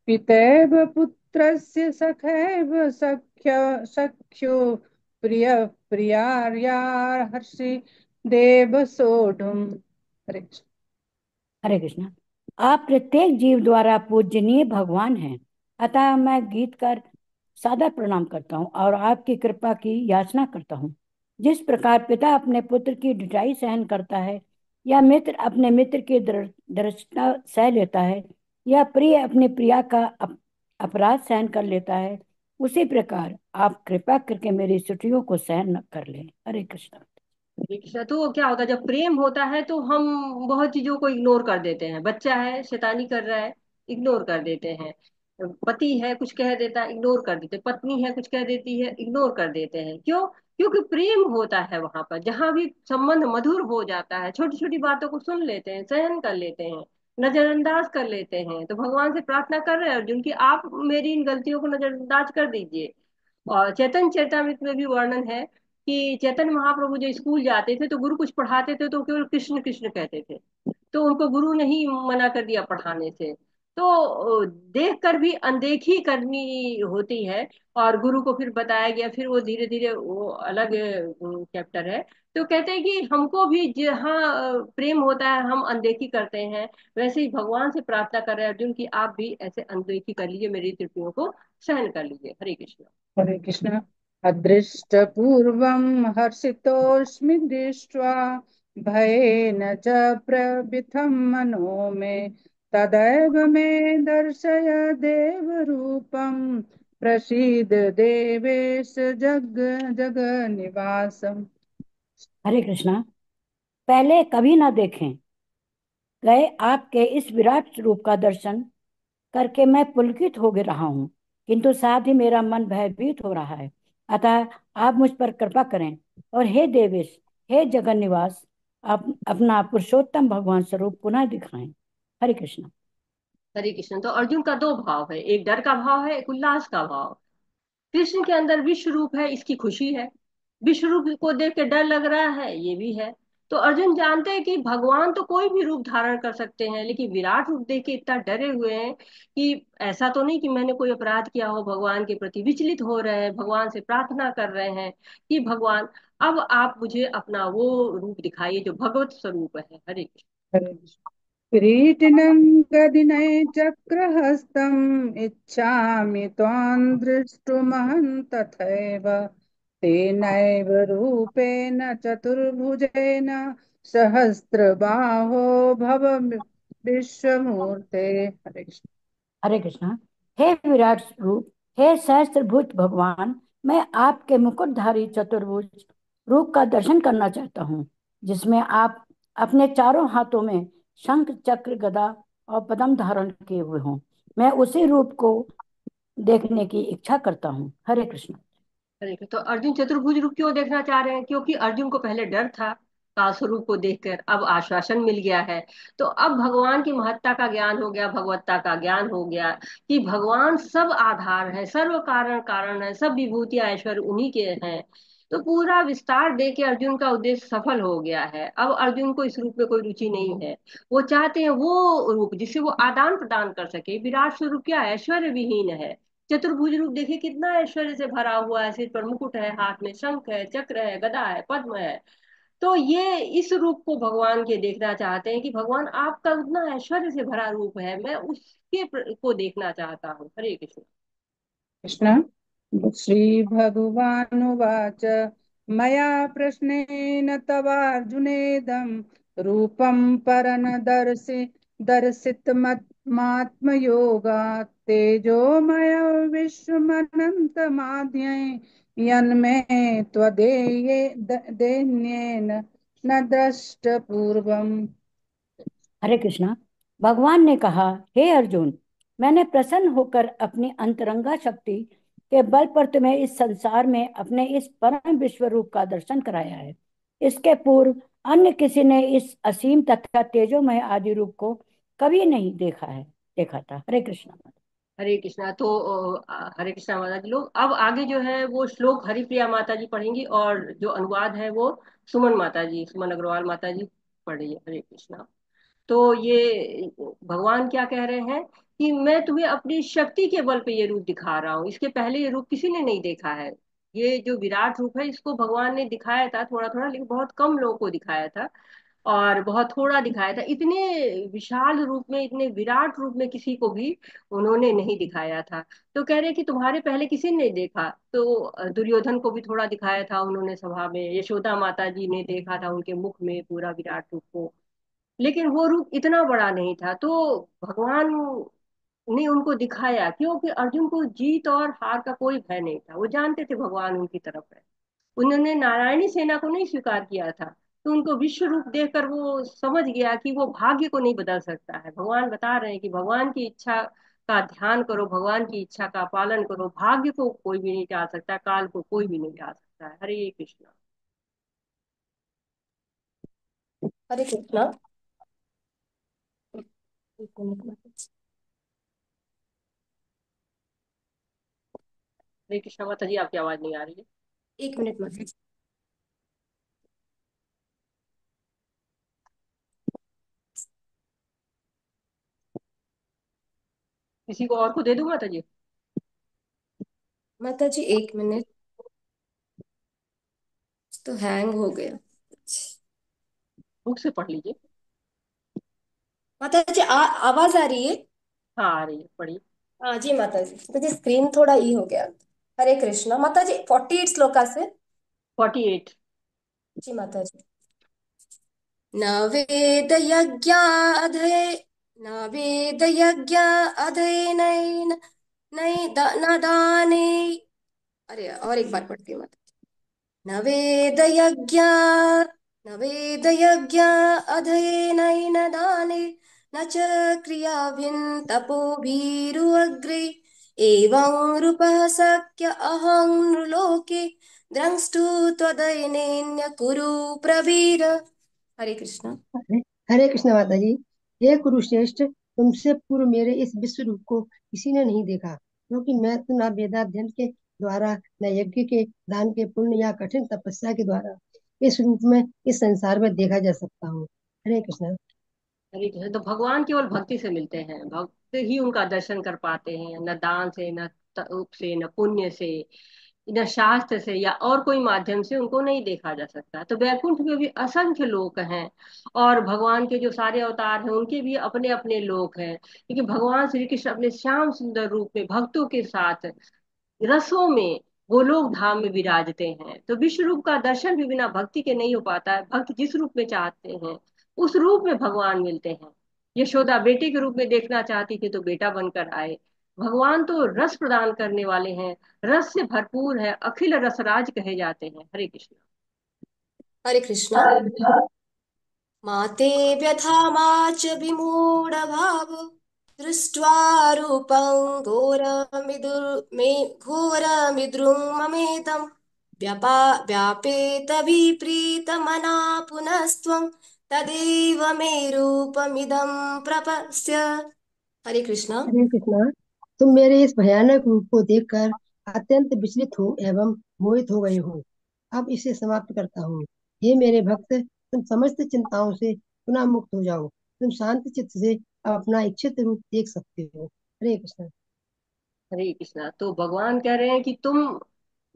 पितैव पुत्रस्य सखैव सख्यो प्रिय प्रियार्यार्हसि देव सोढुम्। हरे कृष्ण। हरे कृष्णा। आप प्रत्येक जीव द्वारा पूजनीय भगवान हैं। अतः मैं गीत कर सादर प्रणाम करता हूँ और आपकी कृपा की याचना करता हूँ। जिस प्रकार पिता अपने पुत्र की ढिठाई सहन करता है, या मित्र अपने मित्र की दृढ़ता सह लेता है, या प्रिय अपनी प्रिया का अपराध सहन कर लेता है, उसी प्रकार आप कृपा करके मेरी त्रुटियों को सहन कर लें। हरे कृष्ण। दीक्षा तो क्या होता है, जब प्रेम होता है तो हम बहुत चीजों को इग्नोर कर देते हैं। बच्चा है शैतानी कर रहा है, इग्नोर कर देते हैं। पति है कुछ कह देता है, इग्नोर कर देते हैं। पत्नी है कुछ कह देती है, इग्नोर कर देते हैं। क्यों? क्योंकि प्रेम होता है वहां पर। जहां भी संबंध मधुर हो जाता है, छोटी छोटी बातों को सुन लेते हैं, सहन कर लेते हैं, नजरअंदाज कर लेते हैं। तो भगवान से प्रार्थना कर रहे हैं अर्जुन की, आप मेरी इन गलतियों को नजरअंदाज कर दीजिए। और चैतन्य चरितमृत में भी वर्णन है कि चैतन्य महाप्रभु जो स्कूल जाते थे, तो गुरु कुछ पढ़ाते थे तो केवल कृष्ण कृष्ण कहते थे। तो उनको गुरु ने ही मना कर दिया पढ़ाने से। तो देख कर भी अनदेखी करनी होती है। और गुरु को फिर बताया गया, फिर वो धीरे धीरे वो अलग चैप्टर है। तो कहते हैं कि हमको भी जहाँ प्रेम होता है हम अनदेखी करते हैं, वैसे ही भगवान से प्रार्थना कर रहे हैं अर्जुन की, आप भी ऐसे अनदेखी कर लीजिए, मेरी त्रुटियों को सहन कर लीजिए। हरे कृष्ण। हरे कृष्ण। अदृष्टपूर्वं हर्षितोऽस्मि दृष्ट्वा भयेन च प्रवृद्धं मनो मे तदैव मे दर्शय देवरूपं प्रसीद देवेश जगन्निवासम्। हरे कृष्णा। पहले कभी ना देखें गए आपके इस विराट रूप का दर्शन करके मैं पुलकित हो रहा हूँ, किंतु साथ ही मेरा मन भयभीत हो रहा है। अतः आप मुझ पर कृपा करें और हे देवेश, हे जगन निवास, आप अपना पुरुषोत्तम भगवान स्वरूप पुनः दिखाएं। हरे कृष्ण। हरे कृष्ण। तो अर्जुन का दो भाव है, एक डर का भाव है, एक उल्लास का भाव। कृष्ण के अंदर विश्व रूप है, इसकी खुशी है। विश्व रूप को देख के डर लग रहा है, ये भी है। तो अर्जुन जानते हैं कि भगवान तो कोई भी रूप धारण कर सकते हैं, लेकिन विराट रूप देख के इतना डरे हुए हैं कि ऐसा तो नहीं कि मैंने कोई अपराध किया हो, भगवान के प्रति विचलित हो रहे हैं, भगवान से प्रार्थना कर रहे हैं कि भगवान अब आप मुझे अपना वो रूप दिखाइए जो भगवत स्वरूप है। हरे कृष्ण। हरे कृष्ण। किरीटिनं गदिनं चक्रहस्तम् इच्छामि त्वां द्रष्टुमहं तथैव तेनैव रूपेण चतुर्भुजेन सहस्रबाहो भव विश्वमूर्ते। हरे कृष्ण। हरे कृष्णा। हे विराट रूप, हे सहस्त्रभुज भगवान, मैं आपके मुकुटधारी चतुर्भुज रूप का दर्शन करना चाहता हूँ, जिसमें आप अपने चारों हाथों में शंख चक्र गदा और पद्म धारण किए हुए हों। मैं उसी रूप को देखने की इच्छा करता हूँ। हरे कृष्ण। हरे कृष्ण। तो अर्जुन चतुर्भुज रूप क्यों देखना चाह रहे हैं? क्योंकि अर्जुन को पहले डर था काल स्वरूप को देखकर, अब आश्वासन मिल गया है। तो अब भगवान की महत्ता का ज्ञान हो गया, भगवत्ता का ज्ञान हो गया कि भगवान सब आधार है, सर्व कारण कारण है, सब विभूतियां ऐश्वर्य उन्हीं के हैं। तो पूरा विस्तार दे के अर्जुन का उद्देश्य सफल हो गया है। अब अर्जुन को इस रूप में कोई रुचि नहीं है। वो चाहते हैं वो रूप जिससे वो आदान प्रदान कर सके। विराट स्वरूप क्या है? ऐश्वर्य विहीन है। चतुर्भुज रूप देखिए कितना ऐश्वर्य से भरा हुआ है, सिर पर मुकुट है, हाथ में शंख है, चक्र है, गदा है, पद्म है। तो ये इस रूप को भगवान के देखना चाहते हैं कि भगवान आपका उतना ऐश्वर्य से भरा रूप है, मैं उसके को देखना चाहता हूँ। हरे कृष्ण। कृष्ण। श्रीभगवानुवाच मया प्रश्नेन तवार्जुनेदं रूपं दर्शितमात्मयोगात् तेजोमय विश्वमनन्तमाद्यं यन्मे देन्येन न द्रष्टपूर्वम्। हरे कृष्णा। भगवान ने कहा, हे अर्जुन, मैंने प्रसन्न होकर अपनी अंतरंगा शक्ति के बल पर तुम्हें इस संसार में अपने इस परम विश्व रूप का दर्शन कराया है। इसके पूर्व अन्य किसी ने इस असीम तथा तेजोमय आदि रूप को कभी नहीं देखा था। हरे कृष्णा। हरे कृष्णा। तो हरे कृष्णा माता जी। लोग अब आगे जो है वो श्लोक हरिप्रिया माता जी पढ़ेंगी, और जो अनुवाद है वो सुमन माता जी, सुमन अग्रवाल माता जी पढ़ रही है। हरे कृष्णा। तो ये भगवान क्या कह रहे हैं कि मैं तुम्हें अपनी शक्ति के बल पे ये रूप दिखा रहा हूँ, इसके पहले ये रूप किसी ने नहीं देखा है। ये जो विराट रूप है इसको भगवान ने दिखाया था थोड़ा थोड़ा, लेकिन बहुत कम लोगों को दिखाया था और बहुत थोड़ा दिखाया था। इतने विशाल रूप में, इतने विराट रूप में किसी को भी उन्होंने नहीं दिखाया था। तो कह रहे कि तुम्हारे पहले किसी ने नहीं देखा। तो दुर्योधन को भी थोड़ा दिखाया था उन्होंने सभा में, यशोदा माता जी ने देखा था उनके मुख में पूरा विराट रूप को, लेकिन वो रूप इतना बड़ा नहीं था। तो भगवान ने उनको दिखाया क्योंकि अर्जुन को जीत और हार का कोई भय नहीं था, वो जानते थे भगवान उनकी तरफ है। उन्होंने नारायणी सेना को नहीं स्वीकार किया था, तो उनको विश्व रूप देखकर वो समझ गया कि वो भाग्य को नहीं बदल सकता है। भगवान बता रहे हैं कि भगवान की इच्छा का ध्यान करो, भगवान की इच्छा का पालन करो, भाग्य को कोई भी नहीं टाल सकता, काल को कोई भी नहीं टाल सकता है। हरे कृष्णा। हरे कृष्णा। एक मिनट। हरे कृष्णा माता जी, आपकी आवाज नहीं आ रही है। एक मिनट माता जी। किसी को और को दे दूं माता जी? माता जी एक मिनट, तो हैंग हो गया। बुक से पढ़ लीजिए। माता जी आवाज आ रही है? हाँ आ रही है, पढ़िए। हाँ जी माता जी, माता जी स्क्रीन थोड़ा ई हो गया। हरे कृष्णा माता जी, 48 श्लोका से। 48। जी माता जी। न वेद यज्ञाधये न वेद यज्ञ अधयनैन न दाने। अरे और एक बार पढ़ती हूँ माता। न वेद यज्ञ न वेद यज्ञ अधयनैन दाने न च क्रियाभिन् तपोभिरुअग्रे एवं रूपः शक्य अहं नृलोके द्रष्टुं त्वदनेन कुरु प्रवीर। हरे कृष्णा। हरे हरे कृष्ण माता जी। हे कुरुश्रेष्ठ, तुमसे पूर्व मेरे इस विश्व रूप को किसी ने नहीं देखा, क्योंकि मैं न वेदाध्ययन के द्वारा, न यज्ञ के दान के पुण्य या कठिन तपस्या के द्वारा इस रूप में इस संसार में देखा जा सकता हूँ। हरे कृष्ण। हरे कृष्ण। तो भगवान केवल भक्ति से मिलते हैं, भक्त ही उनका दर्शन कर पाते हैं, न दान से, न तप से, न पुण्य से, न शास्त्र से या और कोई माध्यम से उनको नहीं देखा जा सकता। तो वैकुंठ में भी असंख्य लोक हैं, और भगवान के जो सारे अवतार हैं उनके भी अपने अपने लोक हैं, क्योंकि भगवान श्री कृष्ण अपने श्याम सुंदर रूप में भक्तों के साथ रसों में गोलोक धाम में विराजते हैं। तो विश्व रूप का दर्शन भी बिना भक्ति के नहीं हो पाता है। भक्त जिस रूप में चाहते हैं उस रूप में भगवान मिलते हैं। यशोदा बेटे के रूप में देखना चाहती थी तो बेटा बनकर आए। भगवान तो रस प्रदान करने वाले हैं, रस से भरपूर है, अखिल रसराज कहे जाते हैं। हरे कृष्ण। हरे कृष्णा। माते व्यथा मा च विमूढभाव दृष्ट्वा रूपं घोरमिद्रुं ममेदं व्यापेतभिप्रीतमना पुनस्त्वं तदेव मे रूपमिदं प्रपश्य। हरे कृष्णा। हरे कृष्ण। तुम मेरे इस भयानक रूप को देखकर अत्यंत विचलित हो एवं मोहित हो गए हो। अब इसे समाप्त करता हूँ। हे मेरे भक्त, तुम समस्त चिंताओं से पुनः मुक्त हो जाओ। तुम शांत चित्त से अब अपना इच्छित रूप देख सकते हो। हरे कृष्ण। हरे कृष्णा। तो भगवान कह रहे हैं कि तुम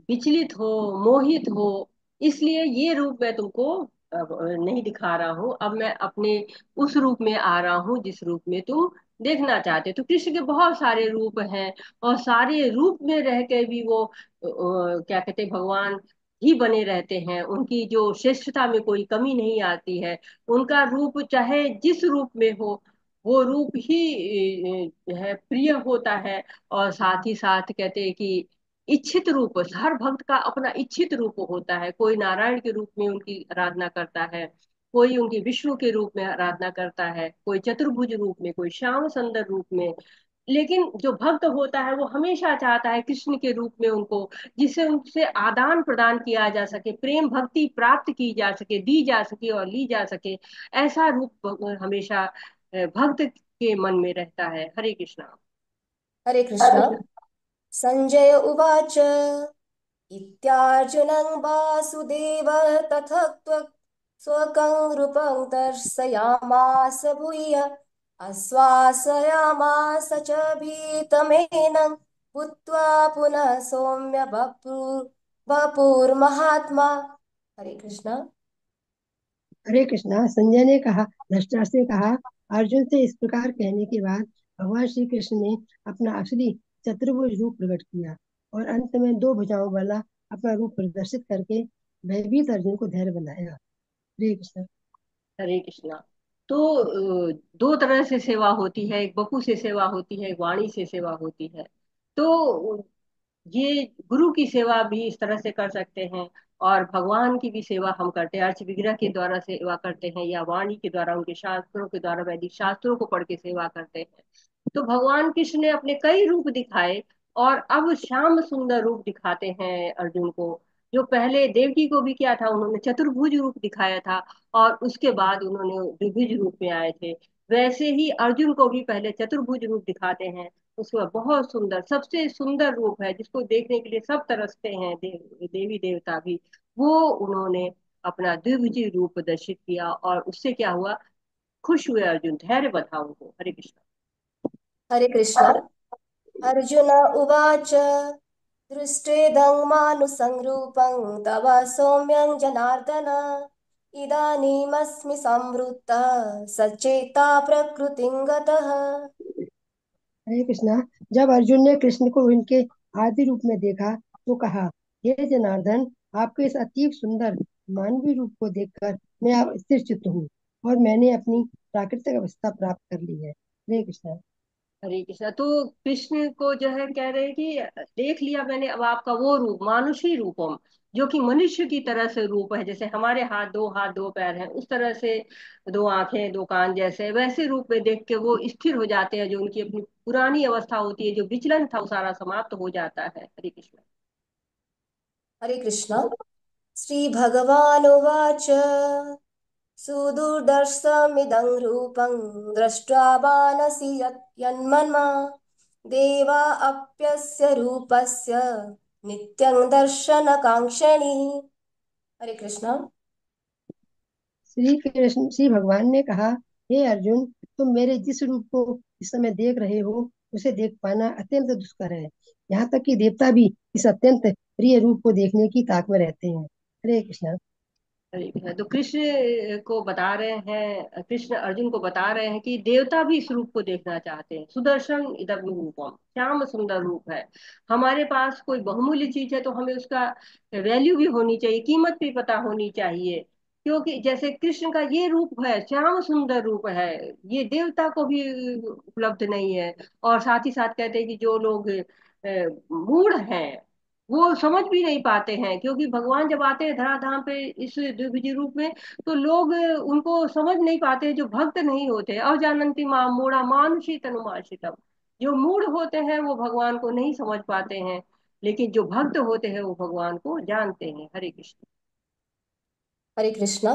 विचलित हो, मोहित हो, इसलिए ये रूप मैं तुमको अब नहीं दिखा रहा हूँ। अब मैं अपने उस रूप में आ रहा हूँ जिस रूप में तुम देखना चाहते हो। तो कृष्ण के बहुत सारे रूप हैं, और सारे रूप में रह के भी वो क्या कहते हैं, भगवान ही बने रहते हैं। उनकी जो श्रेष्ठता में कोई कमी नहीं आती है। उनका रूप चाहे जिस रूप में हो, वो रूप ही है प्रिय होता है। और साथ ही साथ कहते हैं कि इच्छित रूप, हर भक्त का अपना इच्छित रूप होता है। कोई नारायण के रूप में उनकी आराधना करता है, कोई उनकी विष्णु के रूप में आराधना करता है, कोई चतुर्भुज रूप में, कोई श्याम सुंदर रूप में। लेकिन जो भक्त होता है वो हमेशा चाहता है कृष्ण के रूप में उनको, जिससे उनसे आदान प्रदान किया जा सके, प्रेम भक्ति प्राप्त की जा सके, दी जा सके और ली जा सके। ऐसा रूप हमेशा भक्त के मन में रहता है। हरे कृष्णा। हरे कृष्णा। संजय उवाच इत्यार्जुनं वासुदेवः तथोक्त्वा स्वकं रूपं दर्शयामास भूय आश्वासयामास च भीतमेनं भूत्वा पुनः सौम्य वपुर्महात्मा। हरे कृष्णा। हरे कृष्णा। संजय ने कहा, धृतराष्ट्र से कहा, अर्जुन से इस प्रकार कहने के बाद भगवान श्री कृष्ण ने अपना असली चतुर्भुज रूप प्रकट किया और अंत में दो भुजाओं वाला अपना रूप प्रदर्शित करके भयभीत अर्जुन को धैर्य बनाया। हरे कृष्ण। हरे कृष्णा। तो दो तरह से सेवा होती है, एक बपू से सेवा होती है, एक वाणी से सेवा होती है। तो ये गुरु की सेवा भी इस तरह से कर सकते हैं, और भगवान की भी सेवा हम करते हैं, अर्च विग्रह के द्वारा सेवा करते हैं, या वाणी के द्वारा, उनके शास्त्रों के द्वारा, वैदिक शास्त्रों को पढ़ के सेवा करते हैं। तो भगवान कृष्ण ने अपने कई रूप दिखाए, और अब श्याम सुंदर रूप दिखाते हैं अर्जुन को। जो पहले देवकी को भी किया था, उन्होंने चतुर्भुज रूप दिखाया था, और उसके बाद उन्होंने द्विभुज रूप में आए थे। वैसे ही अर्जुन को भी पहले चतुर्भुज रूप दिखाते हैं, उसके बाद बहुत सुंदर, सबसे सुंदर रूप है जिसको देखने के लिए सब तरसते हैं, देवी देवता भी, वो उन्होंने अपना द्विभुज रूप प्रदर्शित किया। और उससे क्या हुआ, खुश हुए अर्जुन, धैर्य बंधा उनको। हरे कृष्ण। हरे कृष्णा। अर्जुन उवाच दृष्टेदं मानुसंरूपं तव सौम्यं जनार्दन इदानीमस्मि संवृत्तः सचेता प्रकृतिं गतः। हरे कृष्णा। जब अर्जुन ने कृष्ण को उनके आदि रूप में देखा तो कहा, हे जनार्दन, आपके इस अति सुंदर मानवीय रूप को देखकर मैं अब स्थिर चित्त हूँ और मैंने अपनी प्राकृतिक अवस्था प्राप्त कर ली है। हरे कृष्णा। हरे कृष्णा। तो कृष्ण को जो है कह रहे हैं कि देख लिया मैंने अब आपका वो रूप, मानुषी रूपम, जो कि मनुष्य की तरह से रूप है, जैसे हमारे हाथ दो पैर हैं उस तरह से, दो आंखें दो कान जैसे, वैसे रूप में देख के वो स्थिर हो जाते हैं। जो उनकी अपनी पुरानी अवस्था होती है, जो विचलन था वो सारा समाप्त हो जाता है। हरे कृष्ण। हरे कृष्णा। श्री भगवानुवाच सुदुर्दर्शमिदं रूपं दृष्ट्वा वानसि यन्मन्मा देवा अप्यस्य रूपस्य नित्यं दर्शनकाङ्क्षिणी। हरे कृष्णा। श्री भगवान ने कहा, हे अर्जुन, तुम मेरे जिस रूप को इस समय देख रहे हो उसे देख पाना अत्यंत दुष्कर है। यहाँ तक कि देवता भी इस अत्यंत प्रिय रूप को देखने की ताक में रहते हैं। हरे कृष्णा। हरे कृष्ण। तो कृष्ण को बता रहे हैं, कृष्ण अर्जुन को बता रहे हैं कि देवता भी इस रूप को देखना चाहते हैं। सुदर्शन इदं रूपम, श्याम सुंदर रूप है। हमारे पास कोई बहुमूल्य चीज है तो हमें उसका वैल्यू भी होनी चाहिए, कीमत भी पता होनी चाहिए। क्योंकि जैसे कृष्ण का ये रूप है, श्याम सुंदर रूप है, ये देवता को भी उपलब्ध नहीं है। और साथ ही साथ कहते हैं कि जो लोग मूढ़ हैं वो समझ भी नहीं पाते हैं, क्योंकि भगवान जब आते हैं धराधाम पे इस द्विभुज रूप में, तो लोग उनको समझ नहीं पाते, जो भक्त नहीं होते। अवजानन्ति माम मूढ़ा मानुषी तनुमाश्रितम्। जो मूढ़ होते हैं वो भगवान को नहीं समझ पाते हैं, लेकिन जो भक्त होते हैं वो भगवान को जानते हैं। हरे कृष्ण। हरे कृष्णा।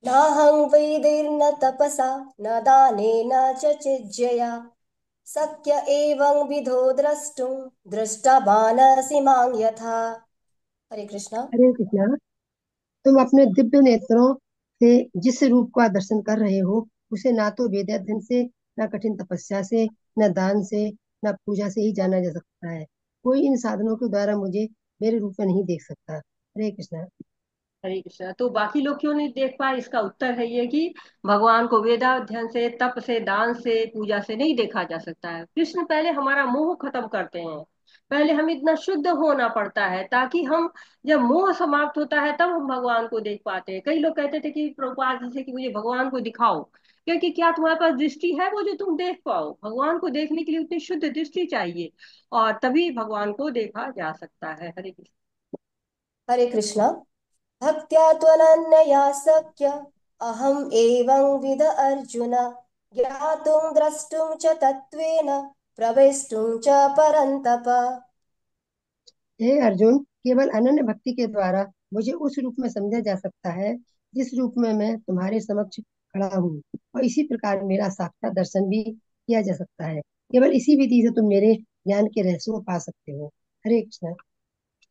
नाहं वेदैर्न तपसा न दानेन च चिज्यया शक्य एवं विधो द्रष्टुं दृष्टवानसि मां यथा। हरे कृष्णा। हरे कृष्णा। तुम अपने दिव्य नेत्रों से जिस रूप का दर्शन कर रहे हो उसे ना तो वेदाध्ययन से, न कठिन तपस्या से, न दान से, न पूजा से ही जाना जा सकता है। कोई इन साधनों के द्वारा मुझे मेरे रूप में नहीं देख सकता। हरे कृष्णा। हरे कृष्णा। तो बाकी लोग क्यों नहीं देख पाए, इसका उत्तर है ये कि भगवान को वेदाध्ययन से, तप से, दान से, पूजा से नहीं देखा जा सकता है। कृष्ण पहले हमारा मोह खत्म करते हैं। पहले हम इतना शुद्ध होना पड़ता है, ताकि हम, जब मोह समाप्त होता है तब हम भगवान को देख पाते हैं। कई लोग कहते थे कि प्रभुपाद जी से कि मुझे भगवान को दिखाओ, क्योंकि क्या तुम्हारे पास दृष्टि है वो जो तुम देख पाओ? भगवान को देखने के लिए उतनी शुद्ध दृष्टि चाहिए, और तभी भगवान को देखा जा सकता है। हरे कृष्ण। हरे कृष्णा। भक्त्या त्वनन्यया शक्य अहम् एवं विद अर्जुन ज्ञातुं द्रष्टुं च तत्त्वेन प्रवेष्टुं च परन्तप। हे अर्जुन, केवल अनन्य भक्ति के द्वारा मुझे उस रूप में समझा जा सकता है जिस रूप में मैं तुम्हारे समक्ष खड़ा हूँ, और इसी प्रकार मेरा साक्षात दर्शन भी किया जा सकता है। केवल इसी विधि से तुम मेरे ज्ञान के रहस्य को पा सकते हो। हरे कृष्ण।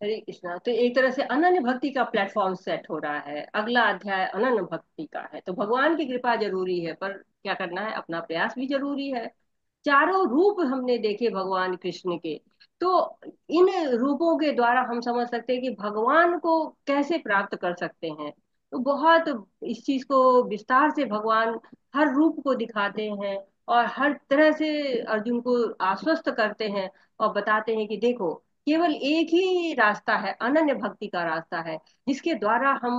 हरे कृष्णा। तो एक तरह से अनन्य भक्ति का प्लेटफॉर्म सेट हो रहा है। अगला अध्याय अनन्य भक्ति का है। तो भगवान की कृपा जरूरी है, पर क्या करना है, अपना प्रयास भी जरूरी है। चारों रूप हमने देखे भगवान कृष्ण के, तो इन रूपों के द्वारा हम समझ सकते हैं कि भगवान को कैसे प्राप्त कर सकते हैं। तो बहुत इस चीज को विस्तार से भगवान हर रूप को दिखाते हैं, और हर तरह से अर्जुन को आश्वस्त करते हैं, और बताते हैं कि देखो, केवल एक ही रास्ता है, अनन्य भक्ति का रास्ता है, जिसके द्वारा हम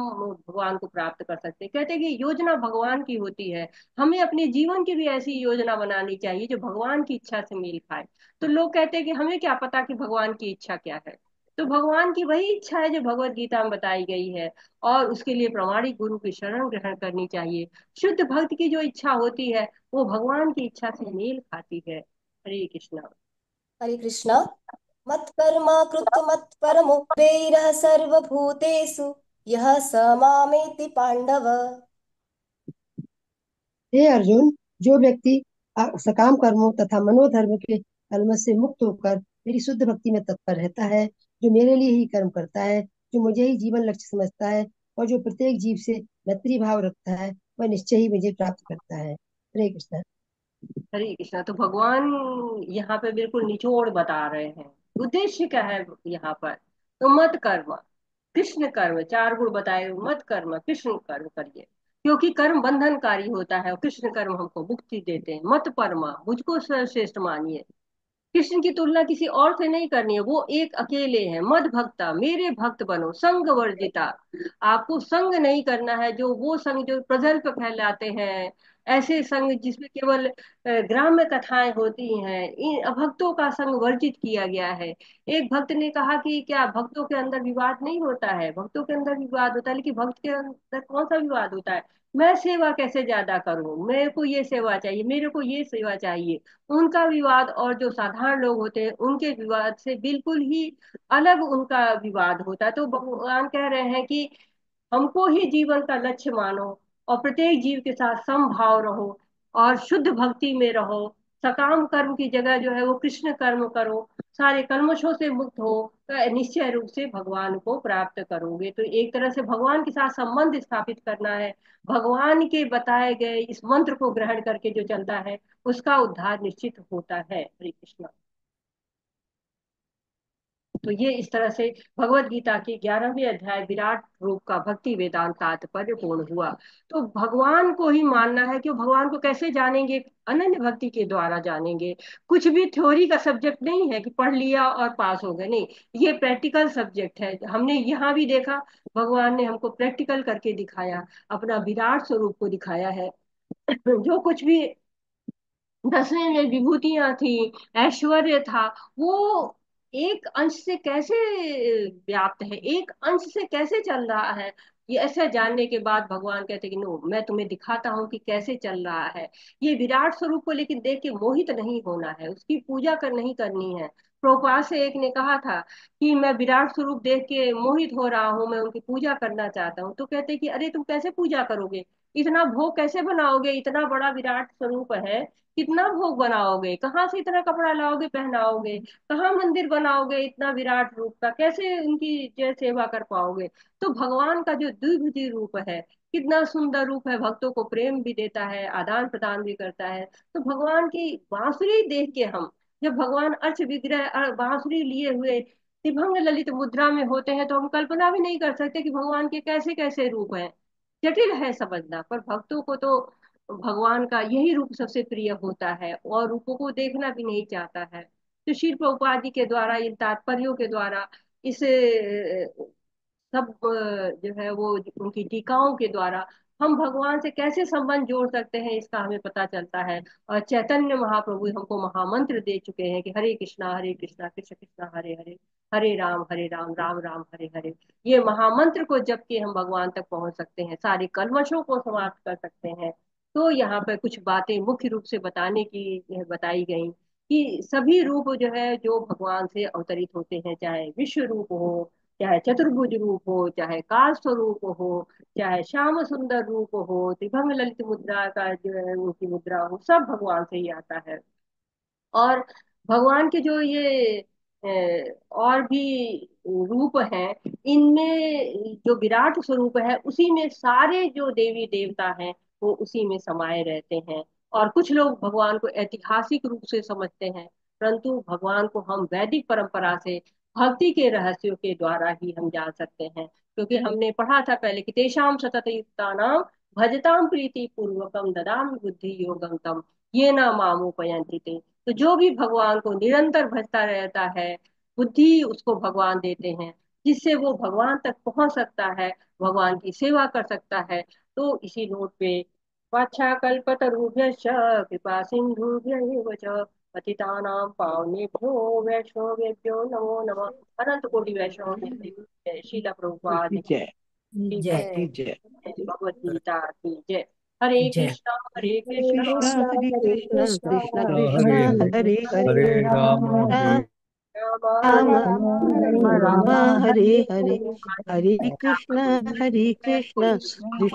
भगवान को प्राप्त कर सकते हैं। कहते हैं कि योजना भगवान की होती है। हमें अपने जीवन की भी ऐसी योजना बनानी चाहिए जो भगवान की इच्छा से मेल खाए। तो लोग कहते हैं कि हमें क्या पता कि भगवान की इच्छा क्या है। तो भगवान की वही इच्छा है जो भगवत गीता में बताई गई है, और उसके लिए प्रामाणिक गुरु की शरण ग्रहण करनी चाहिए। शुद्ध भक्त की जो इच्छा होती है वो भगवान की इच्छा से मेल खाती है। हरे कृष्णा। हरे कृष्णा। मत्कर्म कृत मत्परमो वैरः सर्वभूतेषु यः स मामेति पांडव। हे अर्जुन, जो व्यक्ति सकाम कर्मों तथा मनोधर्म के कलमश से मुक्त होकर मेरी शुद्ध भक्ति में तत्पर रहता है, जो मेरे लिए ही कर्म करता है, जो मुझे ही जीवन लक्ष्य समझता है, और जो प्रत्येक जीव से मैत्री भाव रखता है, वह निश्चय ही मुझे प्राप्त करता है। हरे कृष्ण। हरे कृष्णा। तो भगवान यहाँ पे बिल्कुल निचोड़ बता रहे हैं, उद्देश्य क्या है यहाँ पर। तो मत कर्म, कृष्ण कर्म, चार गुण बताए, मत कर्म, कृष्ण कर्म करिए, क्योंकि कर्म बंधनकारी होता है, और कृष्ण कर्म हमको मुक्ति देते हैं। मत परमा, मुझको सर्वश्रेष्ठ मानिए। कृष्ण की तुलना किसी और से नहीं करनी है, वो एक अकेले हैं। मद भक्ता, मेरे भक्त बनो, संग वर्जिता। आपको संग नहीं करना है, जो वो संग जो प्रगल्भ फैलाते हैं, ऐसे संग जिसमें केवल ग्राम्य कथाएं होती हैं, इन अभक्तों का संग वर्जित किया गया है। एक भक्त ने कहा कि क्या भक्तों के अंदर विवाद नहीं होता है? भक्तों के अंदर विवाद होता है, लेकिन भक्त के अंदर कौन सा विवाद होता है? मैं सेवा कैसे ज्यादा करूं, मेरे को ये सेवा चाहिए, मेरे को ये सेवा चाहिए। उनका विवाद और जो साधारण लोग होते हैं उनके विवाद से बिल्कुल ही अलग उनका विवाद होता है। तो भगवान कह रहे हैं कि हमको ही जीवन का लक्ष्य मानो, और प्रत्येक जीव के साथ समभाव रहो, और शुद्ध भक्ति में रहो। सकाम कर्म की जगह जो है वो कृष्ण कर्म करो। सारे कल्मशों से मुक्त हो, तो निश्चय रूप से भगवान को प्राप्त करोगे। तो एक तरह से भगवान के साथ संबंध स्थापित करना है। भगवान के बताए गए इस मंत्र को ग्रहण करके जो चलता है उसका उद्धार निश्चित होता है। हरे कृष्णा। तो ये इस तरह से भगवत गीता के 11वें अध्याय विराट रूप का भक्ति वेदांत तात्पर्य पूर्ण हुआ। तो भगवान को ही मानना है कि भगवान को कैसे जानेंगे, अनन्य भक्ति के द्वारा जानेंगे। कुछ भी थ्योरी का सब्जेक्ट नहीं है कि पढ़ लिया और पास हो गए, नहीं, ये प्रैक्टिकल सब्जेक्ट है। हमने यहाँ भी देखा, भगवान ने हमको प्रैक्टिकल करके दिखाया, अपना विराट स्वरूप को दिखाया है। जो कुछ भी 10वें में विभूतियां थी, ऐश्वर्य था, वो एक अंश से कैसे व्याप्त है, एक अंश से कैसे चल रहा है, ये ऐसा जानने के बाद भगवान कहते कि नो, मैं तुम्हें दिखाता हूँ कि कैसे चल रहा है। ये विराट स्वरूप को लेकिन देख के मोहित नहीं होना है, उसकी पूजा कर नहीं करनी है। प्रभुपाद से एक ने कहा था कि मैं विराट स्वरूप देख के मोहित हो रहा हूँ, मैं उनकी पूजा करना चाहता हूँ। तो कहते कि अरे तुम कैसे पूजा करोगे, इतना भोग कैसे बनाओगे, इतना बड़ा विराट स्वरूप है, कितना भोग बनाओगे, कहाँ से इतना कपड़ा लाओगे पहनाओगे, कहाँ मंदिर बनाओगे इतना विराट रूप का, कैसे उनकी जय सेवा कर पाओगे। तो भगवान का जो द्विभुजी रूप है, कितना सुंदर रूप है, भक्तों को प्रेम भी देता है, आदान प्रदान भी करता है। तो भगवान की बांसुरी देख के हम, जब भगवान अर्च विग्रह बांसुरी लिए हुए त्रिभंग ललित मुद्रा में होते हैं, तो हम कल्पना भी नहीं कर सकते कि भगवान के कैसे कैसे रूप हैं। जटिल है समझना, पर भक्तों को तो भगवान का यही रूप सबसे प्रिय होता है और रूपों को देखना भी नहीं चाहता है। तो श्रील प्रभुपाद जी के द्वारा, इन तात्पर्यों के द्वारा, इस सब जो है वो उनकी टीकाओं के द्वारा हम भगवान से कैसे संबंध जोड़ सकते हैं, इसका हमें पता चलता है। और चैतन्य महाप्रभु हमको महामंत्र दे चुके हैं कि हरे कृष्णा कृष्ण कृष्ण हरे हरे, हरे राम राम राम हरे हरे। ये महामंत्र को जप के हम भगवान तक पहुंच सकते हैं, सारे कल्मशों को समाप्त कर सकते हैं। तो यहाँ पर कुछ बातें मुख्य रूप से बताने की बताई गई कि सभी रूप जो है जो भगवान से अवतरित होते हैं, चाहे विश्व रूप हो, चाहे चतुर्भुज रूप हो, चाहे काल स्वरूप हो, चाहे श्याम सुंदर रूप हो, त्रिभंग ललित मुद्रा का जो है उनकी मुद्रा हो, सब भगवान से ही आता है। और भगवान के जो ये और भी रूप हैं, इनमें जो विराट स्वरूप है उसी में सारे जो देवी देवता हैं वो उसी में समाये रहते हैं। और कुछ लोग भगवान को ऐतिहासिक रूप से समझते हैं, परंतु भगवान को हम वैदिक परंपरा से भक्ति के रहस्यों के द्वारा ही हम जान सकते हैं। क्योंकि हमने पढ़ा था पहले कि तेषाम सतत युक्तानाम भजताम प्रीति पूर्वकम ददामि बुद्धि योगम तम ये ना मामुपयंति ते। तो जो भी भगवान को निरंतर भजता रहता है, बुद्धि उसको भगवान देते हैं, जिससे वो भगवान तक पहुंच सकता है, भगवान की सेवा कर सकता है। तो इसी नोट पे वाछाकल्पतरुभ्यश्च कृपा सिन्धुभ्यैव च पतितानां पावनेभ्यो वैष्णवेभ्यो नमो नमः। अनंत कोटि वैष्णव शीला प्रभुपाद की की जय। जय। की जय। भगवत गीता की जय। हरे जय। कृष्णा हरे हरे कृष्णा कृष्णा हरे हरे कृष्णा कृष्णा कृष्णा हरे कृष्णा हरे हरे हरे हरे राम हरे राम राम राम राम हरे हरे हरे, हरे, हरे हरे कृष्णा राम हरे कृष्णा कृष्ण कृष्ण